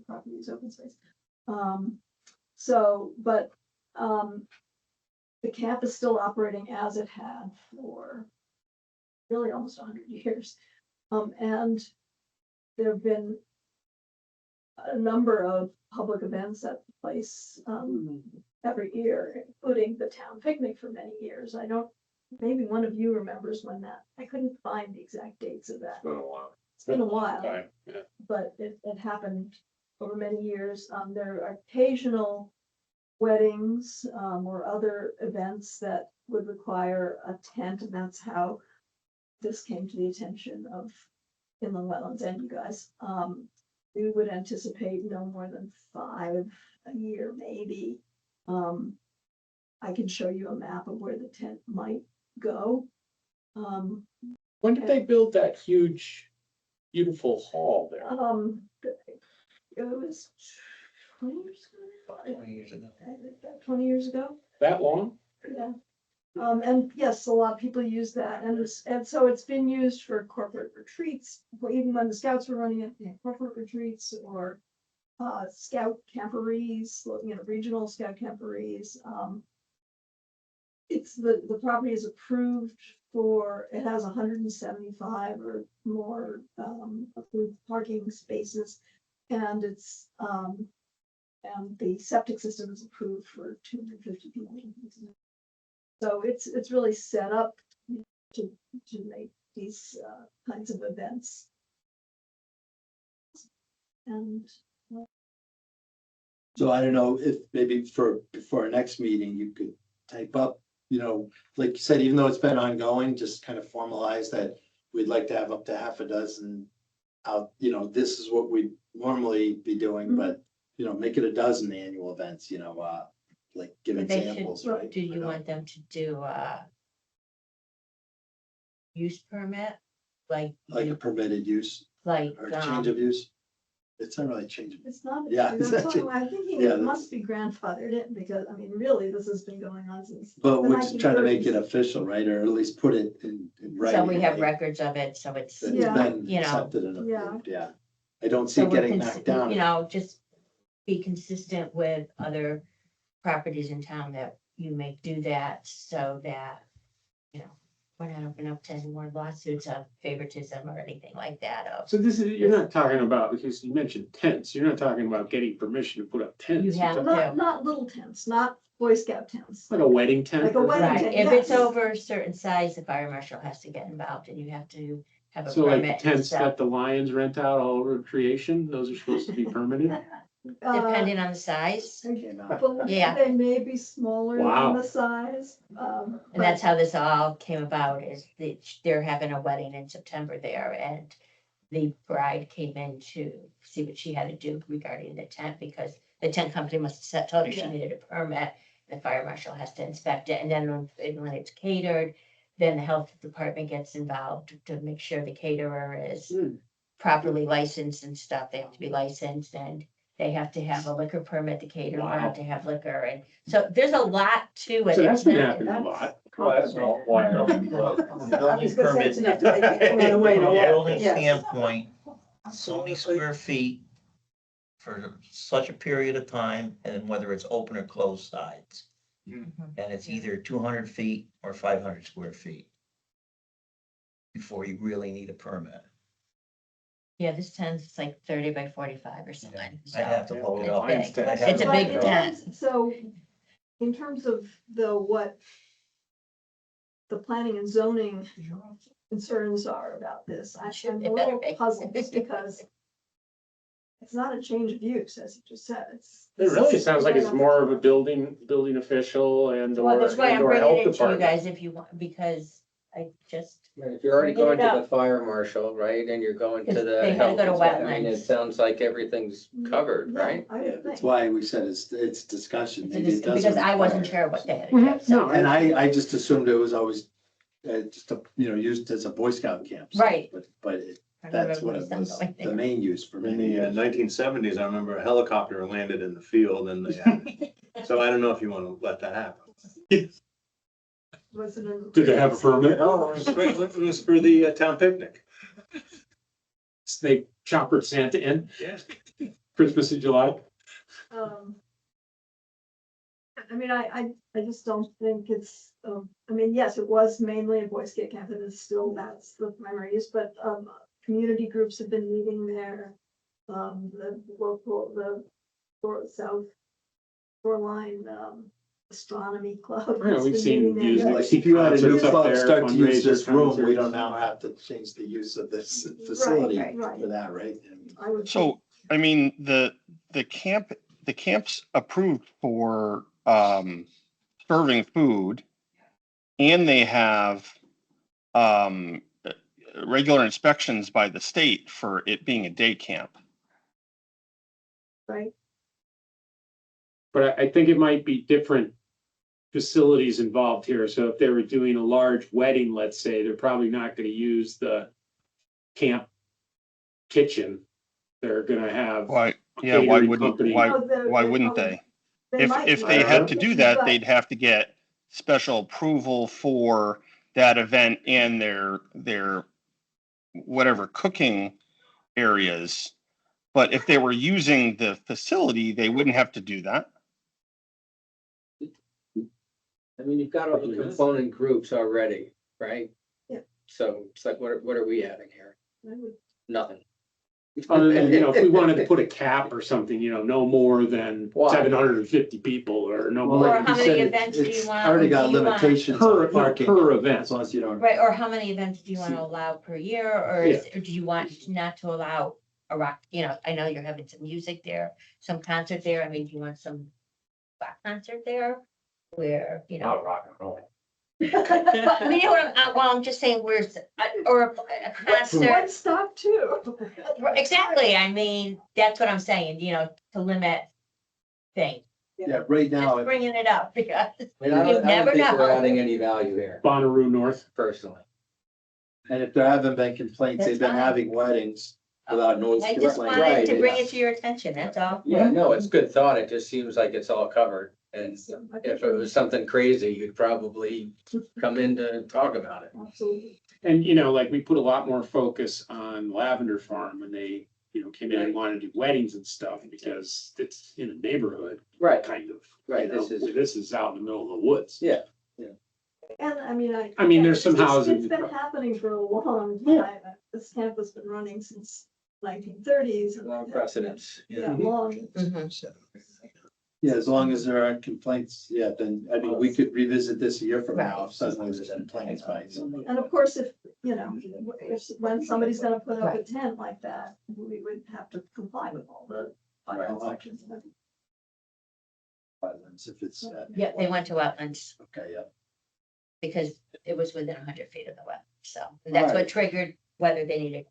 property's open space. The camp is still operating as it had for really almost 100 years. And there have been a number of public events that place every year, including the town picnic for many years. Maybe one of you remembers when I couldn't find the exact dates of that. It's been a while. It's been a while, Time, yeah. but it happened over many years. There are occasional weddings or other events that would require a tent, and that's how this came to the attention of inland wetlands and you guys. We would anticipate no more than 5 a year, maybe. I can show you a map of where the tent might go. When did they build that huge, beautiful hall there? It was 20 years ago. 20 years ago. I think about 20 years ago. That long? Yeah. And yes, a lot of people use that, and so it's been used for corporate retreats, even when the scouts were running it, corporate retreats or scout camporees, regional scout camporees. It's the property is approved for, it has 175 or more approved parking spaces, and it's and the septic system is approved for 250 people. So it's really set up to make these kinds of events. And So I don't know if maybe for our next meeting, you could type up, like you said, even though it's been ongoing, just kind of formalize that we'd like to have up to half a dozen out, this is what we'd normally be doing, but, make it a dozen annual events, like give But they should- examples, right? Do you want them to do a use permit? Like, Like a permitted use like, or change of use? It's not really change of. it's not. Yeah, That's exactly. why I'm thinking Yeah, it must be grandfathered in, because, really, this has been going on since. But the we're just trying to make it 1930s. official, right? Or at least put it in writing. so we have right? records of it, so it's, That Yeah. it's been you know, accepted and yeah. approved, yeah. I don't see so it we're, getting knocked down. just be consistent with other properties in town that you may do that, so that, we're not opening up to any more lawsuits of favoritism or anything like that of. So you're not talking about, because you mentioned tents, you're not talking about getting permission to put up tents. You You're have talking- Not little tents, not Boy Scout tents. Like a wedding tent? Like a or wedding something? Right, tent, if it's yes. over a certain size, the fire marshal has to get involved and you have to have a So like the permit and tents stuff, that the Lions rent out all over creation, those are supposed to be permitted? depending on the size. Yeah. They may be smaller Wow. than the size. And that's how this all came about, is that they're having a wedding in September there, and the bride came in to see what she had to do regarding the tent, because the tent company must have told her she Yeah. needed a permit. The fire marshal has to inspect it, and then when it's catered, then the health department gets involved to make sure the caterer is Hmm. properly licensed and stuff. They have to be licensed, and they have to have a liquor permit, the caterer will Wow. have to have liquor, and so there's a lot to it. So that's It's been not- happening a lot. Well, that's not why. I Building was gonna say permit, it's enough to make it run away from to a work. building Yes. standpoint, so many square feet for such a period of time, and whether it's open or closed sides. Mhm. And it's either 200 feet or 500 square feet before you really need a permit. Yeah, this tent's like 30 by 45 or something. I have to so look it it's up. big. I have It's a to big look it up. tent. So in terms of what the planning and zoning concerns are about this, I'm It a better little be. puzzled, because it's not a change of use, as you just said. It really sounds like it's more of a building official and Well, or that's why I'm and/or bringing health it to you department. guys if you want, because I just, If you're already Bring it going to the up. fire marshal, right, and you're going to Because the they gotta health, go to inspector, I mean, it wetlands. sounds like everything's covered, Yeah, right? I Yeah, would that's think. why we said it's discussion. it's a Maybe it dis- doesn't because I wasn't require- sure what they had to do. Mhm. so- No, And I just assumed it was always just used as a Boy Scout camp. so- Right. But I that's remember what it some was, going the there. main use for In many the years. 1970s, I remember a helicopter landed in the field and they had, so I don't know if you want to let that happen. Was it a- Did they have a permit? No, it was for the town picnic. They choppered Santa in Yeah. Christmas in July. I just don't think it's, yes, it was mainly a Boy Scout camp, and it's still, that's the primary use, but, community groups have been meeting there. The South Shoreline, Astronomy Club. Yeah, has we've been seen meeting there. music. Like if you had a new Concerts up club there, start to use this fundraiser room, we concerts. don't now have to change the use of this facility right. for that, right? I would So, I mean, the camp's approved for, serving food. And they have, regular inspections by the state for it being a day camp. Right? But I think it might be different facilities involved here. So if they were doing a large wedding, let's say, they're probably not gonna use the camp kitchen. They're gonna have. Why, a yeah, why catering wouldn't, company. why, Oh, why wouldn't they? If, might if be they able had to, to do that, but- they'd have to get special approval for that event and their whatever cooking areas. But if they were using the facility, they wouldn't have to do that. I mean, you've got all the component groups already, right? Yeah. So it's like, what are we adding here? I would- Nothing. Other than, if we wanted to put a cap or something, no more than Why? 750 people or no Well, more. Or like how you many said, events do you it's want, already or got do you want- limitations Per, on parking, per as event. long as you don't. Right, or how many events do you want to allow per year, or or do you want not to allow a rock, I know you're having some music there, some concert there, I mean, do you want some rock concert there? Where, rock and roll. but, I mean, I'm just saying, where's, or a concert, One stop too. exactly, I mean, that's what I'm saying, to limit things, Yeah, right now, just bringing it up, because I You don't never think we're know. adding any value here, Bonnaroo North. personally. and if there haven't been complaints, they've That's been fine. having weddings without noise. I just complaints. wanted to Right, bring yeah. it to your attention, that's all. Yeah, no, it's good thought. It just seems like it's all covered. And if it was something crazy, you'd probably come in to talk about it. Absolutely. And, like we put a lot more focus on Lavender Farm when they, came in and wanted to do weddings and stuff because it's in a neighborhood, Right, kind of. right. This is out in the middle of the woods. Yeah. And I mean, I mean, there's some it's- housing. It's been happening for a long Yeah. time. This camp has been running since 1930s. Long precedence. Yeah, long. Mhm. Yeah, as long as there aren't complaints, yeah, then, I mean, we could revisit this a year from now, if suddenly there's complaints, right? So, And of course, if, when somebody's gonna put up a tent like that, we would have to comply with all the bylaw sections. violence, if it's, Yeah, they went to wetlands okay, yeah. because it was within 100 feet of the wetland, so that's what Alright. triggered whether they needed.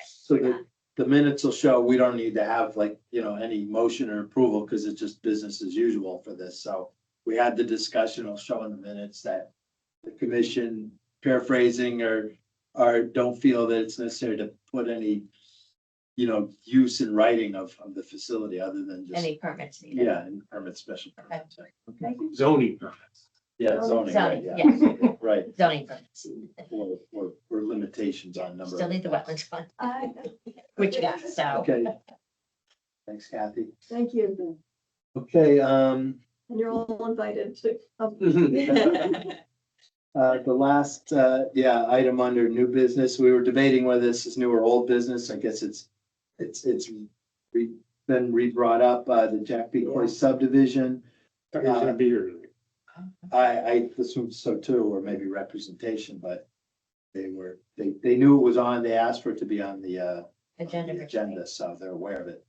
So the minutes will show, we don't need to have any motion or approval, because it's just business as usual for this, so. We had the discussion, it'll show in the minutes that the commission paraphrasing or don't feel that it's necessary to put any, use in writing of the facility other than just, Any permits needed. yeah, and permit special permits. Zoning permits. Yeah, zoning, right, Zoning, yeah, right, Zoning permits, or limitations on number. still of need the events. wetlands one, which you got, so. Okay. Thanks, Kathy. Thank you. Okay, And you're all invited to. the last, item under new business, we were debating whether this is new or old business. I guess it's been re-brought up, the Jack B. Coy subdivision. He's gonna be here tonight. I assumed so too, or maybe representation, but they knew it was on, they asked for it to be on the Agenda. the agenda, so they're aware of it.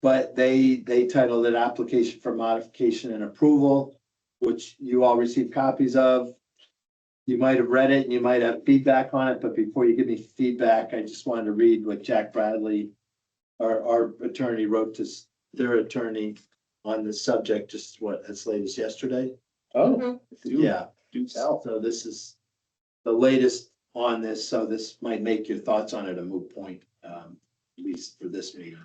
But they titled it application for modification and approval, which you all received copies of. You might have read it and you might have feedback on it, but before you give me feedback, I just wanted to read what Jack Bradley, our attorney, wrote to their attorney on the subject, just as late as yesterday. Oh, Yeah, so this is the latest on this, so this might make your thoughts on it a moot point, at least for this meeting.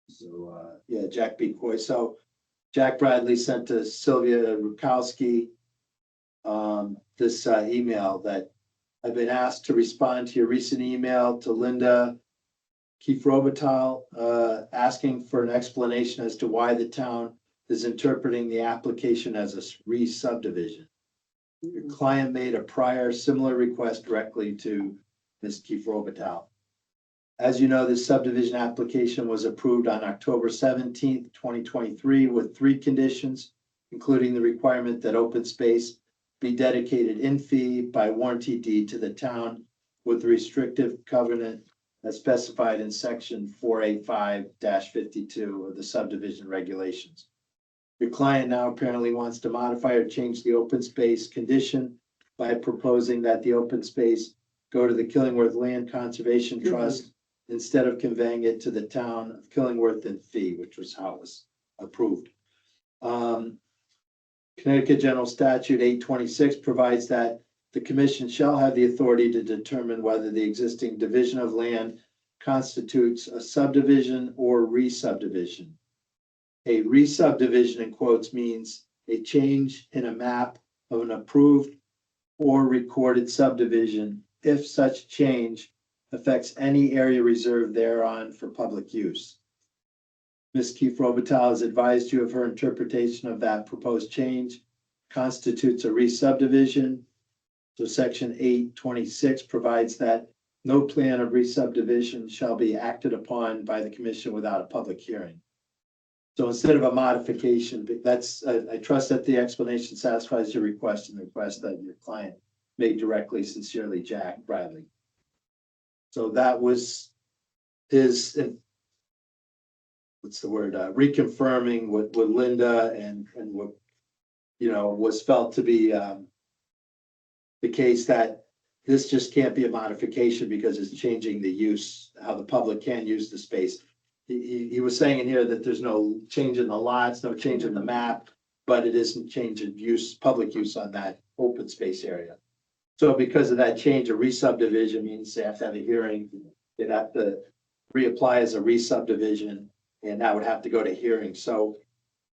So, Jack B. Coy. So Jack Bradley sent to Sylvia Rukowski this email that I've been asked to respond to your recent email to Linda Keefe Robital, asking for an explanation as to why the town is interpreting the application as a re-subdivision. Your client made a prior similar request directly to Ms. Keefe Robital. As you know, this subdivision application was approved on October 17th, 2023, with 3 conditions, including the requirement that open space be dedicated in fee by warranty deed to the town with restrictive covenant as specified in section 485-52 of the subdivision regulations. Your client now apparently wants to modify or change the open space condition by proposing that the open space go to the Killingworth Land Conservation Trust instead of conveying it to the town of Killingworth in fee, which was how it was approved. Connecticut General Statute 826 provides that the commission shall have the authority to determine whether the existing division of land constitutes a subdivision or re-subdivision. A re-subdivision in quotes means a change in a map of an approved or recorded subdivision if such change affects any area reserved thereon for public use. Ms. Keefe Robital has advised you of her interpretation of that proposed change constitutes a re-subdivision. So section 826 provides that no plan of re-subdivision shall be acted upon by the commission without a public hearing. So instead of a modification, that's, I trust that the explanation satisfies your request and the request that your client made directly, sincerely, Jack Bradley. So that was his, what's the word, reconfirming what Linda and what, you know, was felt to be the case that this just can't be a modification because it's changing the use, how the public can use the space. He was saying in here that there's no change in the lots, no change in the map, but it isn't change in use, public use on that open space area. So because of that change, a re-subdivision means they have to have a hearing. They'd have to reapply as a re-subdivision, and that would have to go to hearing. So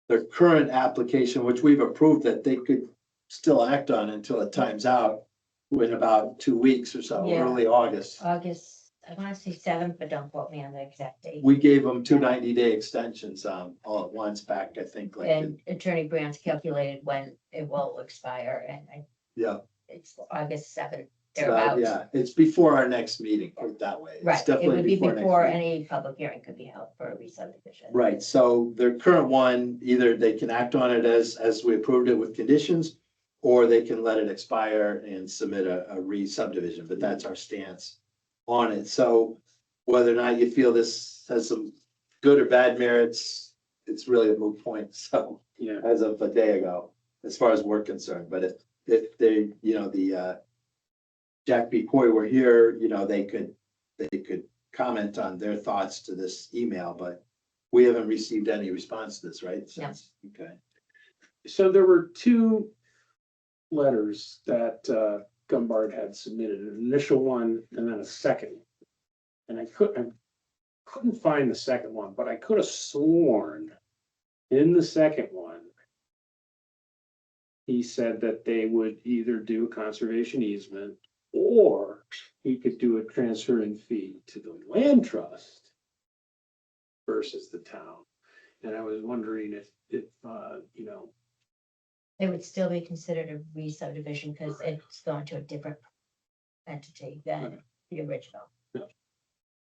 their current application, which we've approved that they could still act on until it times out in about 2 weeks or so, Yeah. early August. August, I want to say 7th, but don't quote me on the exact date. We gave them 2 90-day extensions all at once back, I think, like, And Attorney Brands calculated when it will expire, and yeah. it's August 7th, So, thereabouts. yeah, it's before our next meeting, put it that way. It's Right, it definitely would be next before meeting. any public hearing could be held for a re-subdivision. Right, so their current one, either they can act on it as we approved it with conditions, or they can let it expire and submit a re-subdivision, but that's our stance on it. So whether or not you feel this has some good or bad merits, it's really a moot point, so, Yeah. as of a day ago, as far as we're concerned, but if they, you know, the Jack B. Coy were here, you know, they could comment on their thoughts to this email, but we haven't received any response to this, right? Since, okay. So there were 2 letters that Gumbard had submitted, an initial one and then a second. And I couldn't find the second one, but I could have sworn in the second one, he said that they would either do a conservation easement or he could do a transfer in fee to the land trust versus the town. And I was wondering if you know, It would still be considered a re-subdivision because it's going to a different entity than the original.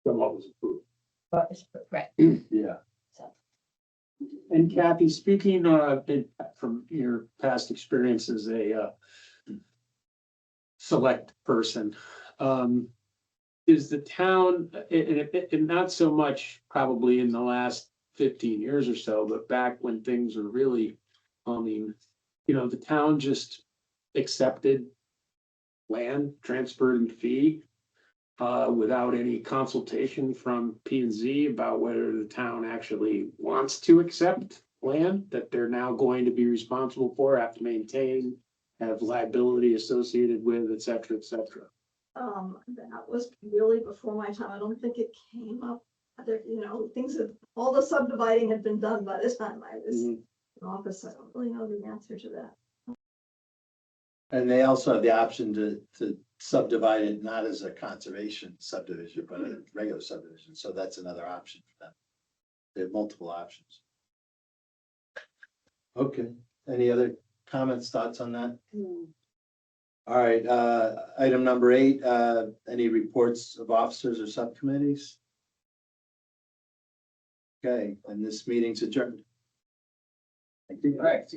from what was approved. But, right, Yeah. so. And Kathy, speaking from your past experience as a select person, is the town, and not so much probably in the last 15 years or so, but back when things were really humming, you know, the town just accepted land transferred in fee without any consultation from P and Z about whether the town actually wants to accept land that they're now going to be responsible for, have to maintain, have liability associated with, et cetera, et cetera. That was really before my time. I don't think it came up. There, you know, all the subdividing had been done by this time I was in office. I don't really know the answer to that. And they also have the option to subdivide it not as a conservation subdivision, but a regular subdivision. So that's another option for them. They have multiple options. Okay, any other comments, thoughts on that? All right, item number 8, any reports of officers or subcommittees? Okay, and this meeting's adjourned. Thank you. All right.